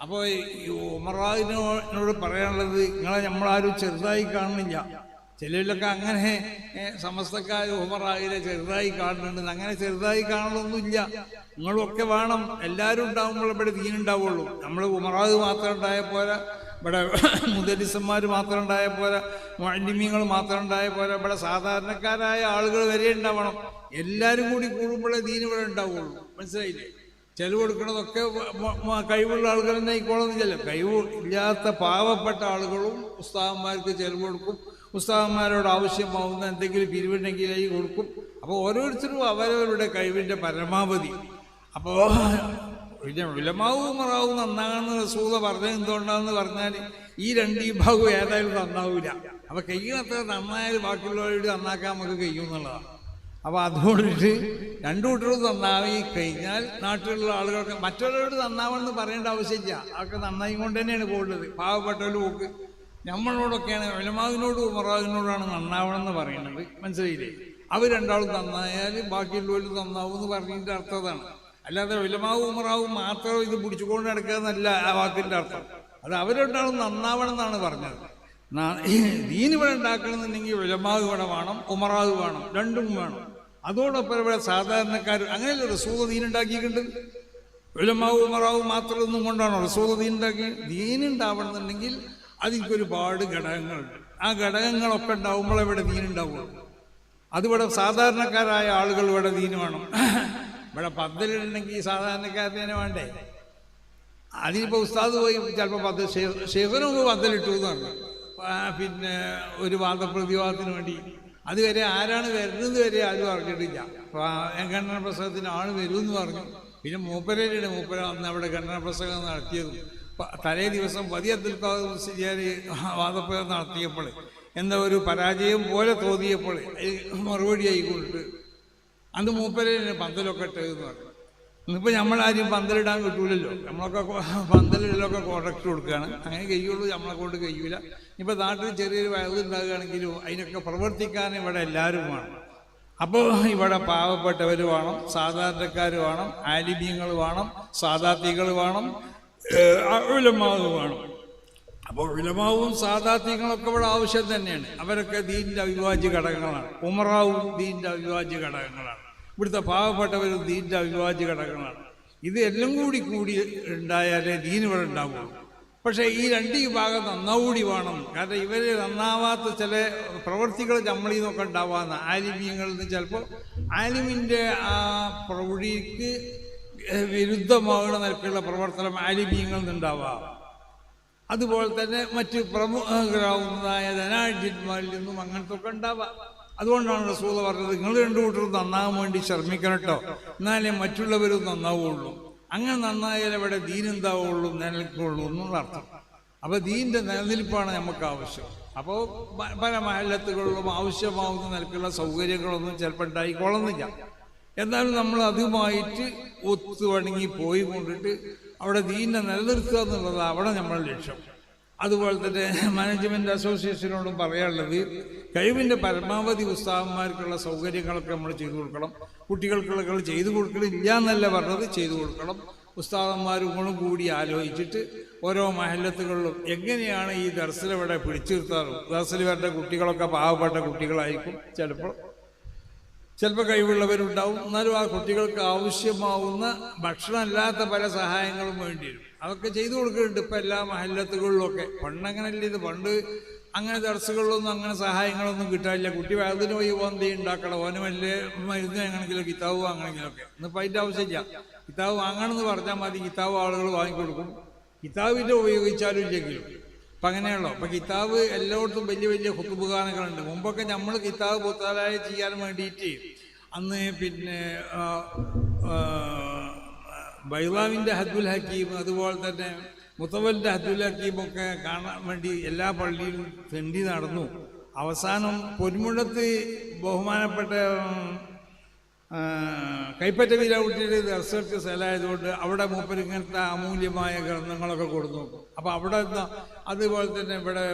അപ്പോൾ ഈ ഉമറാവിനോട് പറയാനുള്ളത്, നിങ്ങളെ നമ്മളാരും ചെറുതായി കാണുന്നില്ല. ചിലരിലൊക്കെ അങ്ങനെ സമസ്തക്കാർ ഉമറാവിനെ ചെറുതായി കാണുന്നുണ്ട്. അങ്ങനെ ചെറുതായി കാണലൊന്നുമില്ല. നിങ്ങളൊക്കെ വേണം. എല്ലാവരും ഉണ്ടാകുമ്പോൾ ഇവിടെ ദീനുണ്ടാവുള്ളൂ. നമ്മൾ ഉമറാവ് മാത്രം ഉണ്ടായ പോരാ, ഇവിടെ മുദരിസന്മാർ മാത്രം ഉണ്ടായ പോരാ, മുഅല്ലിമീങ്ങൾ മാത്രം ഉണ്ടായ പോരാ, ഇവിടെ സാധാരണക്കാരായ ആളുകൾ വരെ ഉണ്ടാവണം. എല്ലാവരും കൂടി കൂടുമ്പോഴേ ദീൻ ഇവിടെ ഉണ്ടാവുള്ളൂ. മനസ്സിലായില്ലേ? ചെലവ് കൊടുക്കണതൊക്കെ കഴിവുള്ള ആളുകൾ തന്നെ ആയിക്കോളന്നില്ലല്ലോ. കഴിവ് ഇല്ലാത്ത പാവപ്പെട്ട ആളുകളും ഉസ്താദന്മാർക്ക് ചെലവ് കൊടുക്കും. ഉസ്താദന്മാരോട് ആവശ്യമാവുന്ന എന്തെങ്കിലും പിരിവുണ്ടെങ്കിൽ കൊടുക്കും. അപ്പോൾ ഓരോരുത്തരും അവരവരുടെ കഴിവിൻ്റെ പരമാവധി. അപ്പോൾ പിന്നെ ഉലമാവും ഉമറാവും നന്നാകുന്ന റസൂല പറഞ്ഞത് എന്തുകൊണ്ടാന്ന് പറഞ്ഞാൽ ഈ രണ്ട് വിഭാഗവും ഏതായാലും നന്നാവില്ല. അപ്പോൾ കഴിയുന്നത്ര നന്നായാലും ബാക്കിയുള്ളവരോട് നന്നാക്കാൻ നമുക്ക് കഴിയുമെന്നുള്ളതാണ്. അപ്പോൾ അതുകൊണ്ടിട്ട് രണ്ടു കൂട്ടരും നന്നായി കഴിഞ്ഞാൽ നാട്ടിലുള്ള ആളുകൾക്ക് മറ്റുള്ളവരോട് നന്നാവണമെന്ന് പറയേണ്ട ആവശ്യമില്ല. അതൊക്കെ നന്നായി കൊണ്ട് തന്നെയാണ് പോകുന്നത്. പാവപ്പെട്ടവരും പോക്ക് നമ്മളോടൊക്കെയാണ് ഉലമാവിനോടും ഉമറാവിനോടാണ് നന്നാവണമെന്ന് പറയുന്നത്. മനസ്സിലായില്ലേ? അവർ രണ്ടാളും നന്നായാൽ ബാക്കിയുള്ളവരും നന്നാവും എന്ന് പറഞ്ഞതിൻ്റെ അർത്ഥം അതാണ്. അല്ലാതെ ഉലമാവും ഉമറാവും മാത്രം ഇത് പിടിച്ചുകൊണ്ട് നടക്കുക എന്നല്ല ആ വാക്കിൻ്റെ അർത്ഥം. അത് അവർ രണ്ടാളും നന്നാവണം എന്നാണ് പറഞ്ഞത്. ദീൻ ഇവിടെ ഉണ്ടാക്കണമെന്നുണ്ടെങ്കിൽ ഉലമാവ് ഇവിടെ വേണം, ഉമറാവ് വേണം, രണ്ടും വേണം. അതോടൊപ്പം ഇവിടെ സാധാരണക്കാർ അങ്ങനെയല്ല റസൂൽ ദീൻ ഉണ്ടാക്കിയിട്ടുണ്ട്. ഉലമാവും ഉമറാവും മാത്രം ഒന്നും കൊണ്ടാണോ റസൂൽ ദീൻ ഉണ്ടാക്കി? ദീൻ ഉണ്ടാവണമെന്നുണ്ടെങ്കിൽ അതിൽക്കൊരുപാട് ഘടകങ്ങളുണ്ട്. ആ ഘടകങ്ങളൊക്കെ ഉണ്ടാവുമ്പോൾ ഇവിടെ ദീൻ ഉണ്ടാവുള്ളൂ. അതിവിടെ സാധാരണക്കാരായ ആളുകൾ ഇവിടെ ദീൻ വേണം. ഇവിടെ പന്തലിടണമെങ്കിൽ സാധാരണക്കാരനെ വേണ്ടേ? അതിനിപ്പോൾ ഉസ്താദ് പോയി ചിലപ്പോൾ ഷെയ്ഖിന് പന്തലിട്ടു എന്ന് പറഞ്ഞു. പിന്നെ ഒരു വാദപ്രതിവാദത്തിന് വേണ്ടി അതുവരെ ആരാണ് വരുന്നത് വരെ ആരും അറിഞ്ഞിട്ടില്ല. ഖണ്ഡന പ്രസംഗത്തിന് ആൾ വരുമെന്ന് പറഞ്ഞു. പിന്നെ മൂപ്പരയുടെ മൂപ്പര അന്ന് അവിടെ ഖണ്ഡന പ്രസംഗം നടത്തിയത്. തലേ ദിവസം വലിയ അബ്ദുൽ ഖാദർ മുസ്ലിയാർ വാദപ്രയോഗം നടത്തിയപ്പോൾ എന്താ ഒരു പരാജയം പോലെ തോന്നിയപ്പോൾ മറുപടി ആയിക്കൊണ്ട് അന്ന് മൂപ്പരനെ പന്തലൊക്കെ ഇട്ടതെന്ന് പറഞ്ഞു. ഇന്നിപ്പോൾ നമ്മളാരും പന്തലിടാൻ കിട്ടൂലല്ലോ. നമ്മളൊക്കെ പന്തലിടലൊക്കെ കോൺട്രാക്ട് കൊടുക്കുകയാണ്. അങ്ങനെ കഴിയുള്ളൂ, നമ്മളെ കൊണ്ട് കഴിയൂല. ഇപ്പോൾ നാട്ടിൽ ചെറിയൊരു വയലുണ്ടാകുകയാണെങ്കിലും അതിനൊക്കെ പ്രവർത്തിക്കാൻ ഇവിടെ എല്ലാവരും വേണം. അപ്പോൾ ഇവിടെ പാവപ്പെട്ടവർ വേണം, സാധാരണക്കാർ വേണം, ആലിമീങ്ങൾ വേണം, സാദാത്തികൾ വേണം, ഉലമാവ് വേണം. അപ്പോൾ ഉലമാവും സാദാത്തികളൊക്കെ ഇവിടെ ആവശ്യം തന്നെയാണ്. അവരൊക്കെ ദീനിൻ്റെ അവിഭാജ്യ ഘടകങ്ങളാണ്. ഉമറാവും ദീനിൻ്റെ അവിഭാജ്യ ഘടകങ്ങളാണ്. ഇവിടുത്തെ പാവപ്പെട്ടവരും ദീനിൻ്റെ അവിഭാജ്യ ഘടകങ്ങളാണ്. ഇത് എല്ലാം കൂടി ഉണ്ടായാലേ ദീൻ ഇവിടെ ഉണ്ടാവുള്ളൂ. പക്ഷേ ഈ രണ്ട് വിഭാഗം നന്നാവൂടി വേണം. കാരണം ഇവർ നന്നാവാത്ത ചില പ്രവൃത്തികൾ നമ്മളിൽ നിന്നൊക്കെ ഉണ്ടാവാന്ന് ആലിമീങ്ങളിൽ നിന്ന് ചിലപ്പോൾ ആലിമിൻ്റെ ആ പ്രൗഢിക്ക് വിരുദ്ധമാകുന്ന നിലക്കുള്ള പ്രവർത്തനം ആലിമീങ്ങളിൽ നിന്നുണ്ടാവാം. അതുപോലെ തന്നെ മറ്റ് പ്രമുഖരാവുന്നതായ ധനാഢ്യന്മാരിൽ നിന്നും അങ്ങനത്തെ ഒക്കെ ഉണ്ടാവാം. അതുകൊണ്ടാണ് റസൂൽ പറഞ്ഞത്, നിങ്ങൾ രണ്ടു കൂട്ടരും നന്നാവാൻ വേണ്ടി ശ്രമിക്കണം കേട്ടോ, എന്നാലേ മറ്റുള്ളവരും നന്നാവുള്ളൂ. അങ്ങനെ നന്നായാൽ ഇവിടെ ദീൻ എന്താവുള്ളൂ, നിലനിൽക്കുള്ളൂ എന്നുള്ള അർത്ഥം. അപ്പോൾ ദീനിൻ്റെ നിലനിൽപ്പാണ് നമുക്ക് ആവശ്യം. അപ്പോൾ പല മഹല്ലത്തുകളിലും ആവശ്യമാവുന്ന നിലക്കുള്ള സൗകര്യങ്ങളൊന്നും ചിലപ്പോൾ ഉണ്ടായിക്കൊള്ളുന്നില്ല. എന്നാലും നമ്മൾ അതുമായിട്ട് ഒത്തുവണങ്ങി പോയി കൊണ്ടിട്ട് അവിടെ ദീനിനെ നിലനിർത്തുക എന്നുള്ളത് അവിടെ നമ്മുടെ ലക്ഷ്യം. അതുപോലെ തന്നെ മാനേജ്മെൻറ്റ് അസോസിയേഷനോടും പറയാനുള്ളത്, കഴിവിൻ്റെ പരമാവധി ഉസ്താദന്മാർക്കുള്ള സൗകര്യങ്ങളൊക്കെ നമ്മൾ ചെയ്തു കൊടുക്കണം. കുട്ടികൾക്കുള്ള ചെയ്തു കൊടുക്കണില്ല എന്നല്ല പറഞ്ഞത്, ചെയ്തു കൊടുക്കണം. ഉസ്താദന്മാരും കൂടി ആലോചിച്ചിട്ട് ഓരോ മഹല്ലത്തുകളിലും എങ്ങനെയാണ് ഈ ദർസിലിവിടെ പിടിച്ചു നിർത്താറും. ദർസിൽ വരേണ്ട കുട്ടികളൊക്കെ പാവപ്പെട്ട കുട്ടികളായിരിക്കും, ചിലപ്പോൾ കഴിവുള്ളവരുണ്ടാവും. എന്നാലും ആ കുട്ടികൾക്ക് ആവശ്യമാവുന്ന ഭക്ഷണമല്ലാത്ത പല സഹായങ്ങളും വേണ്ടി വരും. അതൊക്കെ ചെയ്തു കൊടുക്കുന്നുണ്ട് ഇപ്പം എല്ലാ മഹല്ലത്തുകളിലൊക്കെ. പണ്ടങ്ങനല്ല ഇത്. പണ്ട് അങ്ങനെ ദർസുകളിലൊന്നും അങ്ങനെ സഹായങ്ങളൊന്നും കിട്ടാനില്ല. കുട്ടി അതിന് പോയി വന്തി ഉണ്ടാക്കണം, ഓന് വലിയ മരുന്ന് എങ്ങനെയെങ്കിലും കിതാബ് വാങ്ങണമെങ്കിലൊക്കെ. ഇന്നിപ്പോൾ അതിൻ്റെ ആവശ്യമില്ല. കിതാബ് വാങ്ങണമെന്ന് പറഞ്ഞാൽ മതി, കിതാബ് ആളുകൾ വാങ്ങിക്കൊടുക്കും. കിതാബിൻ്റെ ഉപയോഗിച്ചാലും ഇല്ലെങ്കിലും അപ്പം അങ്ങനെയുള്ളൂ. അപ്പം കിതാബ് എല്ലായിടത്തും വലിയ വലിയ ഖുതുബുഖാനകളുണ്ട്. മുമ്പൊക്കെ നമ്മൾ കിതാബ് പുത്താലായ ചെയ്യാൻ വേണ്ടിയിട്ട് അന്ന് പിന്നെ ബൈളാവിൻ്റെ ഹദ്ദുൽ ഹക്കീം, അതുപോലെ തന്നെ മുത്തവലിൻ്റെ ഹദ്ദുൽ ഹക്കീമൊക്കെ കാണാൻ വേണ്ടി എല്ലാ പള്ളിയിലും തെണ്ടി നടന്നു. അവസാനം പൊന്മുഴത്ത് ബഹുമാനപ്പെട്ട കൈപ്പറ്റ വീരാകുട്ടിയുടെ ദർശനത്തിൽ സ്ഥലമായതുകൊണ്ട് അവിടെ മൂപ്പർ ഇങ്ങനത്തെ അമൂല്യമായ ഗ്രന്ഥങ്ങളൊക്കെ കൊടുത്തു നോക്കും. അപ്പോൾ അവിടെ അതുപോലെ തന്നെ ഇവിടെ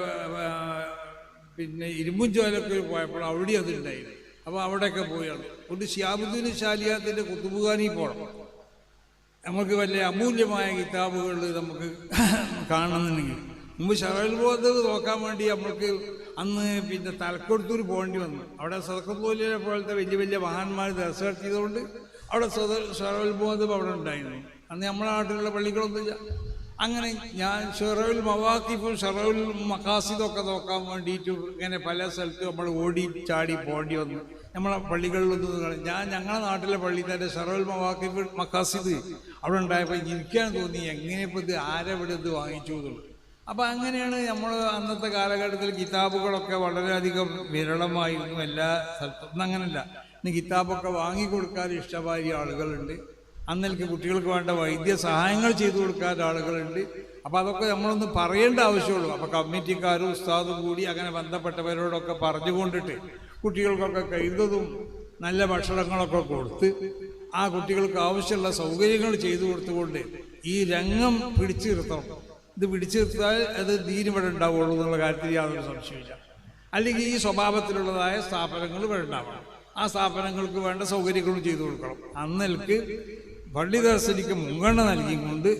പിന്നെ ഇരുമ്പുംചോലൊക്കെ പോയപ്പോൾ അവിടെ അതുണ്ടായിരുന്നു. അപ്പോൾ അവിടെയൊക്കെ പോയാണ്. കൊണ്ട് ശിഹാബുദ്ദീൻ ശാലിയാത്തിൻ്റെ കുത്തുബുഖാനി പോകണം. നമുക്ക് വലിയ അമൂല്യമായ കിതാബുകൾ നമുക്ക് കാണുന്നുണ്ടെങ്കിൽ മുമ്പ് ശറഹുൽ മുഹദ്ദബ് നോക്കാൻ വേണ്ടി നമ്മൾക്ക് അന്ന് പിന്നെ തലക്കൊടുത്തൂർ പോകേണ്ടി വന്നു. അവിടെ സദഖത്തുൽ പോലത്തെ വലിയ വലിയ മഹാന്മാർ ദർസ് നടത്തിയതുകൊണ്ട് അവിടെ ശറഹുൽ മുഹദ്ദബ് അവിടെ ഉണ്ടായിരുന്നു. അന്ന് നമ്മുടെ നാട്ടിലുള്ള പള്ളികളൊന്നുമില്ല. അങ്ങനെ ഞാൻ ഷറഹുൽ മവാഖിഫും ഷറഹുൽ മഖാസിദൊക്കെ നോക്കാൻ വേണ്ടിയിട്ട് ഇങ്ങനെ പല സ്ഥലത്തും നമ്മൾ ഓടി ചാടി പോകേണ്ടി വന്നു. നമ്മളെ പള്ളികളിലൊന്നും ഞങ്ങളുടെ നാട്ടിലെ പള്ളി തന്നെ ഷറഹുൽ മവാഖിഫ് മഖാസിദ് അവിടെ ഉണ്ടായപ്പോൾ ഇരിക്കാൻ തോന്നി, എങ്ങനെ ഇപ്പോൾ ഇത് ആരെവിടെ ഇത് വാങ്ങിച്ചു എന്നുള്ളത്. അപ്പം അങ്ങനെയാണ് നമ്മൾ അന്നത്തെ കാലഘട്ടത്തിൽ കിതാബുകളൊക്കെ വളരെയധികം വിരളമായിരുന്നു എല്ലാ സ്ഥലത്തും. ഒന്നും അങ്ങനല്ല, ഇന്ന് കിതാബൊക്കെ വാങ്ങിക്കൊടുക്കാൻ ഇഷ്ടമായ ആളുകളുണ്ട്. അന്നെനിക്ക് കുട്ടികൾക്ക് വേണ്ട വൈദ്യ സഹായങ്ങൾ ചെയ്തു കൊടുക്കാൻ ആളുകളുണ്ട്. അപ്പം അതൊക്കെ നമ്മളൊന്ന് പറയേണ്ട ആവശ്യമുള്ളൂ. അപ്പോൾ കമ്മിറ്റിക്കാരും ഉസ്താദും കൂടി അങ്ങനെ ബന്ധപ്പെട്ടവരോടൊക്കെ പറഞ്ഞുകൊണ്ടിട്ട് കുട്ടികൾക്കൊക്കെ കഴിയുന്നതും നല്ല ഭക്ഷണങ്ങളൊക്കെ കൊടുത്ത് ആ കുട്ടികൾക്ക് ആവശ്യമുള്ള സൗകര്യങ്ങൾ ചെയ്തു കൊടുത്തുകൊണ്ട് ഈ രംഗം പിടിച്ചു നിർത്തണം. ഇത് പിടിച്ചു നിർത്താൽ അത് ദീനിവിടെ ഉണ്ടാവുള്ളൂ എന്നുള്ള കാര്യത്തിൽ യാതൊരു സംശയമില്ല. അല്ലെങ്കിൽ ഈ സ്വഭാവത്തിലുള്ളതായ സ്ഥാപനങ്ങൾ ഇവിടെ ഉണ്ടാവണം. ആ സ്ഥാപനങ്ങൾക്ക് വേണ്ട സൗകര്യങ്ങളും ചെയ്തു കൊടുക്കണം. അന്നെനിക്ക് പള്ളി ദർശനിക്ക് മുൻഗണന നൽകിക്കൊണ്ട്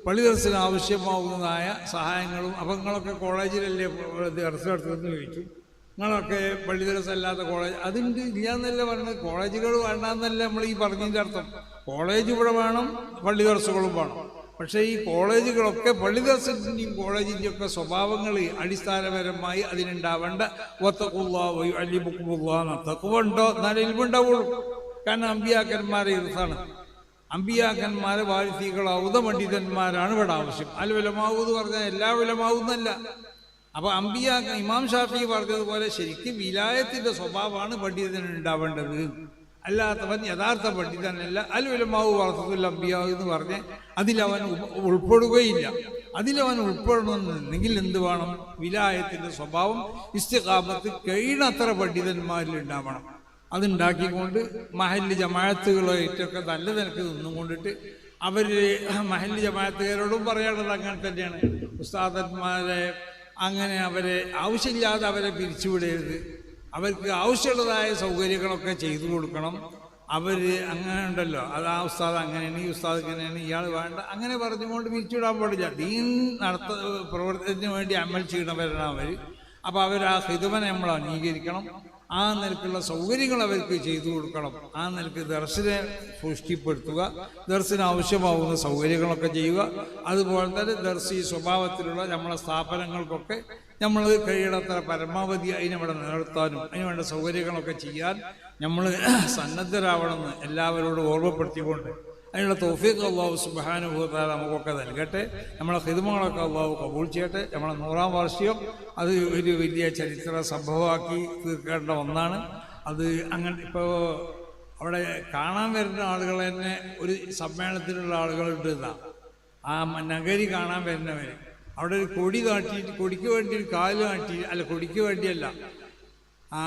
പള്ളി ദർശനം ആവശ്യമാവുന്നതായ സഹായങ്ങളും. അപ്പം നിങ്ങളൊക്കെ കോളേജിലല്ലേ ദർശനം നടത്തുമെന്ന് ചോദിച്ചു. നിങ്ങളൊക്കെ പള്ളി ദർശനം അല്ലാത്ത കോളേജ് അതുണ്ട് ഇല്ലാന്നല്ല പറഞ്ഞത്. കോളേജുകൾ വേണ്ടാന്നല്ല നമ്മൾ ഈ പറഞ്ഞതിൻ്റെ അർത്ഥം. കോളേജ് ഇവിടെ വേണം, പള്ളി ദർശകളും വേണം. പക്ഷേ ഈ കോളേജുകളൊക്കെ പള്ളി ദർശനത്തിൻ്റെയും കോളേജിൻ്റെയും ഒക്കെ സ്വഭാവങ്ങൾ അടിസ്ഥാനപരമായി അതിനുണ്ടാവേണ്ട തഖ്വണ്ടോ എന്നാലേ ഇൽമുണ്ടാവുള്ളൂ. കാരണം അമ്പിയാക്കന്മാരെ ഇർത്താണ്, അമ്പിയാക്കന്മാരെ വാരിസികളാവുന്ന പണ്ഡിതന്മാരാണ് ഇവിടെ ആവശ്യം. അൽ ഉലമാഉ എന്ന് പറഞ്ഞാൽ എല്ലാ ഉലമാവുന്നല്ല. അപ്പോൾ ഇമാം ഷാഫി പറഞ്ഞതുപോലെ ശരിക്കും വിലായത്തിൻ്റെ സ്വഭാവമാണ് പണ്ഡിതന് ഉണ്ടാവേണ്ടത്. അല്ലാത്തവൻ യഥാർത്ഥ പണ്ഡിതനല്ല. അൽ ഉലമാഉ വറസത്തുൽ അംബിയാ എന്ന് പറഞ്ഞ് അതിലവൻ ഉൾപ്പെടുകയില്ല. അതിലവൻ ഉൾപ്പെടണമെന്നുണ്ടെങ്കിൽ എന്ത് വേണം? വിലായത്തിൻ്റെ സ്വഭാവം ഇസ്തിഖാമത്ത് കഴിയണത്ര പണ്ഡിതന്മാരിൽ ഉണ്ടാവണം. അതുണ്ടാക്കിക്കൊണ്ട് മഹല്ല് ജമാഅത്തുകളായിട്ടൊക്കെ നല്ല നിലക്ക് നിന്നും കൊണ്ടിട്ട് അവർ മഹല്ല് ജമാഅത്തുകാരോടും പറയാനുള്ളത് അങ്ങനെ തന്നെയാണ്. ഉസ്താദന്മാരെ അങ്ങനെ അവരെ ആവശ്യമില്ലാതെ അവരെ പിരിച്ചുവിടരുത്. അവർക്ക് ആവശ്യമുള്ളതായ സൗകര്യങ്ങളൊക്കെ ചെയ്തു കൊടുക്കണം. അവർ അങ്ങനെ ഉണ്ടല്ലോ, അത് ആ ഉസ്താദ് അങ്ങനെയാണ്, ഈ ഉസ്താദ് ഇങ്ങനെയാണ്, ഇയാൾ വേണ്ട, അങ്ങനെ പറഞ്ഞുകൊണ്ട് പിരിച്ചുവിടാൻ പാടില്ല. ദീൻ പ്രവർത്തനത്തിന് വേണ്ടി അമൽ ചെയ്യണവരാണ് അവർ. അപ്പോൾ അവർ ആ ഹിദമനെ നമ്മൾ അംഗീകരിക്കണം. ആ നിലക്കുള്ള സൗകര്യങ്ങൾ അവർക്ക് ചെയ്തു കൊടുക്കണം. ആ നിലക്ക് ദർശനെ പുഷ്ടിപ്പെടുത്തുക, ദർശന് ആവശ്യമാവുന്ന സൗകര്യങ്ങളൊക്കെ ചെയ്യുക. അതുപോലെ തന്നെ ദർശി സ്വഭാവത്തിലുള്ള നമ്മളെ സ്ഥാപനങ്ങൾക്കൊക്കെ നമ്മൾ കഴിയണത്ര പരമാവധി അതിനവിടെ നിലനിർത്താനും അതിനുവേണ്ട സൗകര്യങ്ങളൊക്കെ ചെയ്യാൻ നമ്മൾ സന്നദ്ധരാവണമെന്ന് എല്ലാവരോടും ഓർമ്മപ്പെടുത്തിക്കൊണ്ട് അതിനുള്ള തൗഫീഖ് അല്ലാഹു സുബ്ഹാനഹു വ തആല നമുക്കൊക്കെ നൽകട്ടെ. നമ്മളെ ഖിദ്മകളൊക്കെ അല്ലാഹു കബൂൽ ചെയ്യട്ടെ. നമ്മളെ 100-ാം വാർഷികം അത് ഒരു വലിയ ചരിത്ര സംഭവമാക്കി തീർക്കേണ്ട ഒന്നാണ്. അത് അങ്ങനെ ഇപ്പോൾ അവിടെ കാണാൻ വരുന്ന ആളുകൾ തന്നെ ഒരു സമ്മേളനത്തിലുള്ള ആളുകളുണ്ട്. ആ നഗരി കാണാൻ വരുന്നവർ അവിടെ ഒരു കൊടി നാട്ടിയിട്ട്, കൊടിക്ക് വേണ്ടി ഒരു കാല് നാട്ടി, അല്ല കൊടിക്ക് വേണ്ടിയല്ല, ആ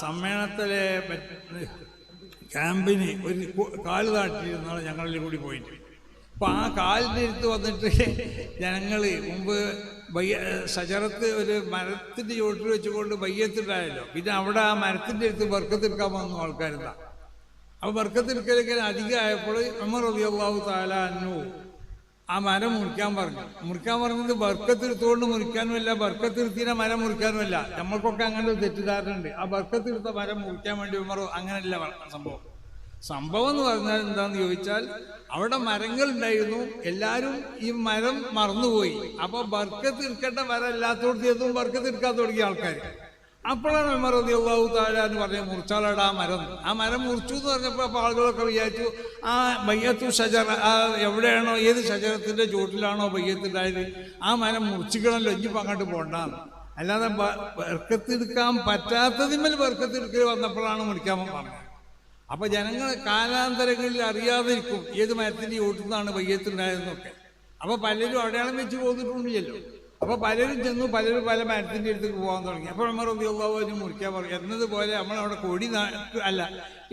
സമ്മേളനത്തിലെ ക്യാമ്പിന് ഒരു കാല് നാട്ടിയിരുന്നാണ് ഞങ്ങളിൽ കൂടി പോയിട്ട്. അപ്പോൾ ആ കാലിൻ്റെ അടുത്ത് വന്നിട്ട് ജനങ്ങൾ മുമ്പ് ഷജറത്ത് ഒരു മരത്തിൻ്റെ ചോട്ടിൽ വെച്ചുകൊണ്ട് ബയ്യത്തുണ്ടായല്ലോ. പിന്നെ അവിടെ ആ മരത്തിൻ്റെ അടുത്ത് ബർക്കത്തെടുക്കാൻ വന്നു ആൾക്കാരെന്താ. അപ്പോൾ ബർക്കത്തെടുക്കലൊക്കെ അധികമായപ്പോൾ ഉമർ റളിയല്ലാഹു തആല അൻഹു ആ മരം മുറിക്കാൻ പറഞ്ഞു. മുറിക്കാൻ പറഞ്ഞത് ബർക്കത്തെടുത്തുകൊണ്ട് മുറിക്കാനുമല്ല, ബർക്കത്തെടുത്തിനെ മരം മുറിക്കാനുമല്ല. നമ്മൾക്കൊക്കെ അങ്ങനെ ഒരു തെറ്റിദ്ധാരണയുണ്ട്. ആ ബർക്കത്തെടുത്ത മരം മുറിക്കാൻ വേണ്ടി ഉമർ അങ്ങനെയല്ല സംഭവം എന്ന് പറഞ്ഞാൽ എന്താണെന്ന് ചോദിച്ചാൽ, അവിടെ മരങ്ങൾ ഉണ്ടായിരുന്നു, എല്ലാവരും ഈ മരം മറന്നുപോയി. അപ്പോൾ ബർക്കത്ത് എടുക്കേണ്ട മരം എല്ലാത്തോടത്തും ബർക്കത്ത് എടുക്കാൻ തുടങ്ങിയ ആൾക്കാർ. അപ്പോഴാണ് ഉമർ റളിയല്ലാഹു തആല എന്ന് പറഞ്ഞ മുറിച്ചാലടാ മരം. ആ മരം മുറിച്ചു എന്ന് പറഞ്ഞപ്പോൾ അപ്പോൾ ആളുകളൊക്കെ വിചാരിച്ചു ആ ബയ്യത്തു ഷജറ, ആ എവിടെയാണോ ഏത് ഷജറത്തിൻ്റെ ചുവട്ടിലാണോ ബയ്യത്തുണ്ടായത് ആ മരം മുറിച്ചിക്കണമല്ലോ, ഇനിയിപ്പോൾ അങ്ങോട്ട് പോകണ്ടാന്ന്. അല്ലാതെ ബർക്കത്തെടുക്കാൻ പറ്റാത്തതിന്മേൽ ബർക്കത്തെടുക്കൽ വന്നപ്പോഴാണ് മുറിക്കാൻ പറഞ്ഞത്. അപ്പോൾ ജനങ്ങൾ കാലാന്തരങ്ങളിൽ അറിയാതിരിക്കും ഏത് മരത്തിൻ്റെ ചുവട്ടിൽ ബയ്യത്തുണ്ടായതെന്നൊക്കെ. അപ്പോൾ പലരും അടയാളം വെച്ച് പോന്നിട്ടുണ്ടല്ലോ. അപ്പോൾ പലരും ചെന്നു, പലരും പല മരത്തിൻ്റെ അടുത്തേക്ക് പോകാൻ തുടങ്ങി. അപ്പോൾ ഉമർ റളിയല്ലാഹു അൻഹു മുറിക്കാൻ പറഞ്ഞു. എന്നതുപോലെ നമ്മളവിടെ കൊടി അല്ല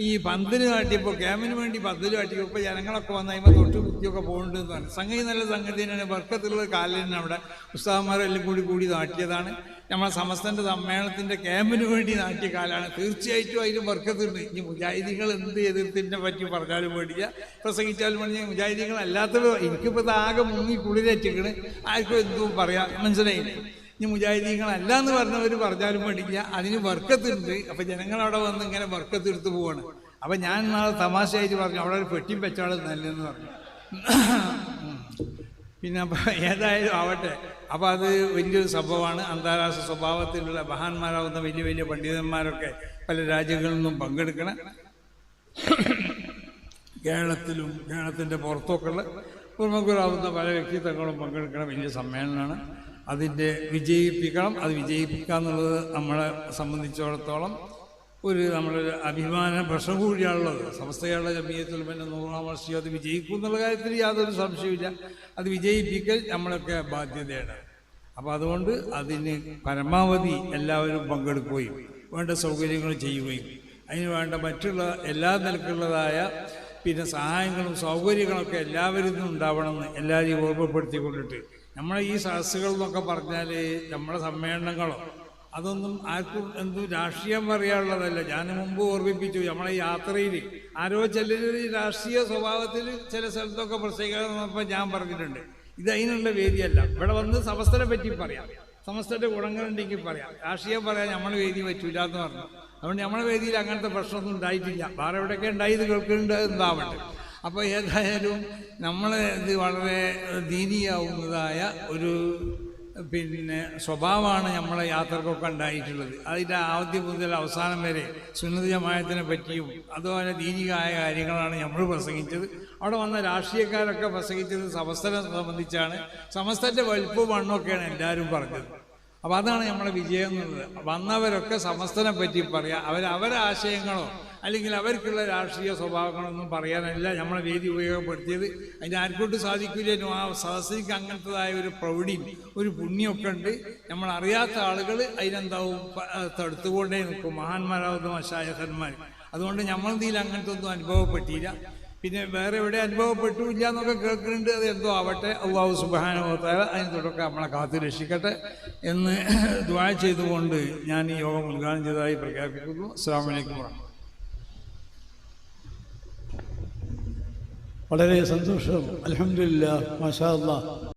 ഈ പന്തല് നാട്ടിയപ്പോൾ, ക്യാമ്പിന് വേണ്ടി പന്തല് കാട്ടിയപ്പോൾ ജനങ്ങളൊക്കെ വന്ന് അതിമ്പോൾ തൊട്ട് കുത്തിയൊക്കെ പോകുന്നുണ്ടെന്ന് പറഞ്ഞു. സംഗതി നല്ല സംഗതി തന്നെയാണ്. ബർക്കത്തുള്ള കാലിൽ തന്നെ അവിടെ ഉസ്താദന്മാരെല്ലാം കൂടി നാട്ടിയതാണ്. നമ്മളെ സമസ്തൻ്റെ സമ്മേളനത്തിൻ്റെ ക്യാമ്പിന് വേണ്ടി നാട്ടിയ കാലമാണ്. തീർച്ചയായിട്ടും അതിന് ബർക്കത്തുണ്ട്. ഇനി മുജാഹിദീങ്ങൾ എന്ത് എതിർത്തിനെ പറ്റി പറഞ്ഞാലും വേണ്ടില്ല, പ്രസംഗിച്ചാലും വേണ്ടി മുജാഹിദീങ്ങൾ അല്ലാത്തവർ എനിക്കിപ്പോൾ ഇത് ആകെ മുങ്ങി കുളിരറ്റിക്കണ്, ആർക്കും എന്തും പറയാം, മനസ്സിലായില്ലേ? ഇനി മുജാഹിദീങ്ങളല്ല എന്ന് പറഞ്ഞവർ പറഞ്ഞാലും വേണ്ടില്ല, അതിന് ബർക്കത്തുണ്ട്. അപ്പം ജനങ്ങളവിടെ വന്ന് ഇങ്ങനെ ബർക്കത്തെടുത്ത് പോവാണ്. അപ്പം ഞാൻ നാളെ തമാശയായിട്ട് പറഞ്ഞു അവിടെ ഒരു പെട്ടിയും വെച്ചാളും നല്ലതെന്ന് പറഞ്ഞു. പിന്നെ അപ്പം ഏതായാലും ആവട്ടെ. അപ്പോൾ അത് വലിയൊരു സംഭവമാണ്. അന്താരാഷ്ട്ര സ്വഭാവത്തിലുള്ള മഹാന്മാരാകുന്ന വലിയ വലിയ പണ്ഡിതന്മാരൊക്കെ പല രാജ്യങ്ങളിൽ നിന്നും പങ്കെടുക്കണം. കേരളത്തിലും കേരളത്തിൻ്റെ പുറത്തൊക്കെയുള്ള പ്രമുഖരാകുന്ന പല വ്യക്തിത്വങ്ങളും പങ്കെടുക്കണം. വലിയ സമ്മേളനമാണ്. അതിൻ്റെ വിജയിപ്പിക്കണം. അത് വിജയിപ്പിക്കുക എന്നുള്ളത് നമ്മളെ സംബന്ധിച്ചിടത്തോളം നമ്മളൊരു അഭിമാന പ്രശ്നം കൂടിയാണുള്ളത്. സമസ്ത കേരള ജമിയത്തുൽ ഉലമ 100-ാം വാർഷികം അത് വിജയിക്കും എന്നുള്ള കാര്യത്തിൽ യാതൊരു സംശയമില്ല. അത് വിജയിപ്പിക്കൽ നമ്മളൊക്കെ ബാധ്യതയാണ്. അപ്പോൾ അതുകൊണ്ട് അതിന് പരമാവധി എല്ലാവരും പങ്കെടുക്കുകയും വേണ്ട സൗകര്യങ്ങൾ ചെയ്യുകയും അതിന് വേണ്ട മറ്റുള്ള എല്ലാ നിലക്കുള്ളതായ പിന്നെ സഹായങ്ങളും സൗകര്യങ്ങളൊക്കെ എല്ലാവരിൽ നിന്നും ഉണ്ടാവണമെന്ന് എല്ലാവരെയും ഓർമ്മപ്പെടുത്തിക്കൊണ്ടിട്ട് നമ്മളെ ഈ സദസ്സുകൾ എന്നൊക്കെ പറഞ്ഞാൽ നമ്മുടെ സമ്മേളനങ്ങളോ അതൊന്നും ആർക്കും എന്തും രാഷ്ട്രീയം പറയാനുള്ളതല്ല. ഞാൻ മുമ്പ് ഓർമ്മിപ്പിച്ചു, നമ്മളെ യാത്രയിൽ ആരോ ചിലർ രാഷ്ട്രീയ സ്വഭാവത്തിൽ ചില സ്ഥലത്തൊക്കെ പ്രത്യേകത ഞാൻ പറഞ്ഞിട്ടുണ്ട്. ഇത് അതിനുള്ള വേദിയല്ല. ഇവിടെ വന്ന് സമസ്തനെ പറ്റി പറയാം, സമസ്തൻ്റെ ഗുണങ്ങളുണ്ടെങ്കിൽ പറയാം, രാഷ്ട്രീയം പറയാൻ നമ്മളെ വേദി പറ്റൂല എന്ന് പറഞ്ഞു. അതുകൊണ്ട് നമ്മളെ വേദിയിൽ അങ്ങനത്തെ പ്രശ്നമൊന്നും ഉണ്ടായിട്ടില്ല. വേറെ എവിടെയൊക്കെ ഉണ്ടായത് കേൾക്കുന്നുണ്ട് എന്താവട്ടെ. അപ്പോൾ ഏതായാലും നമ്മൾ ഇത് വളരെ ദീനിയാവുന്നതായ ഒരു പിന്നെ സ്വഭാവമാണ് നമ്മളെ യാത്രക്കൊക്കെ ഉണ്ടായിട്ടുള്ളത്. അതിൻ്റെ ആദ്യം മുതൽ അവസാനം വരെ സുന്നത്ത് ജമാഅത്തിനെ പറ്റിയും അതുപോലെ ദീനികമായ കാര്യങ്ങളാണ് നമ്മൾ പ്രസംഗിച്ചത്. അവിടെ വന്ന രാഷ്ട്രീയക്കാരൊക്കെ പ്രസംഗിച്ചത് സമസ്തനെ സംബന്ധിച്ചാണ്. സമസ്തൻ്റെ വലിപ്പവും മണ്ണൊക്കെയാണ് എല്ലാവരും പറഞ്ഞത്. അപ്പോൾ അതാണ് നമ്മളെ വിജയം എന്നുള്ളത്. വന്നവരൊക്കെ സമസ്തനെ പറ്റി പറയാം. അവരെ ആശയങ്ങളോ അല്ലെങ്കിൽ അവർക്കുള്ള രാഷ്ട്രീയ സ്വഭാവങ്ങളൊന്നും പറയാനല്ല നമ്മളെ വേദി ഉപയോഗപ്പെടുത്തിയത്. അതിന് ആർക്കോട്ട് സാധിക്കില്ല. ആ സദസ്സിക്ക് അങ്ങനത്തതായ ഒരു പ്രൗഢിയും ഒരു പുണ്യമൊക്കെ ഉണ്ട്. നമ്മൾ അറിയാത്ത ആളുകൾ അതിനെന്താവും തടുത്തുകൊണ്ടേ നിൽക്കും, മഹാന്മാരാവുന്ന മശായഖന്മാർ. അതുകൊണ്ട് നമ്മളതിൽ അങ്ങനത്തെ ഒന്നും അനുഭവപ്പെട്ടില്ല. പിന്നെ വേറെ എവിടെ അനുഭവപ്പെട്ടില്ല എന്നൊക്കെ കേൾക്കുന്നുണ്ട്. അത് എന്തോ ആവട്ടെ. അല്ലാഹു സുബ്ഹാനഹു വ തആല അതിന് തുടക്കം നമ്മളെ കാത്തു രക്ഷിക്കട്ടെ എന്ന് ദുആ ചെയ്തുകൊണ്ട് ഞാൻ ഈ യോഗം ഉദ്ഘാടനം ചെയ്തതായി പ്രഖ്യാപിക്കുന്നു. അസ്സലാമു അലൈക്കും വറഹ്മത്തുള്ളാഹി. വളരെ സന്തോഷം. അൽഹംദുലില്ലാഹ്, മാഷാ അല്ലാഹ്.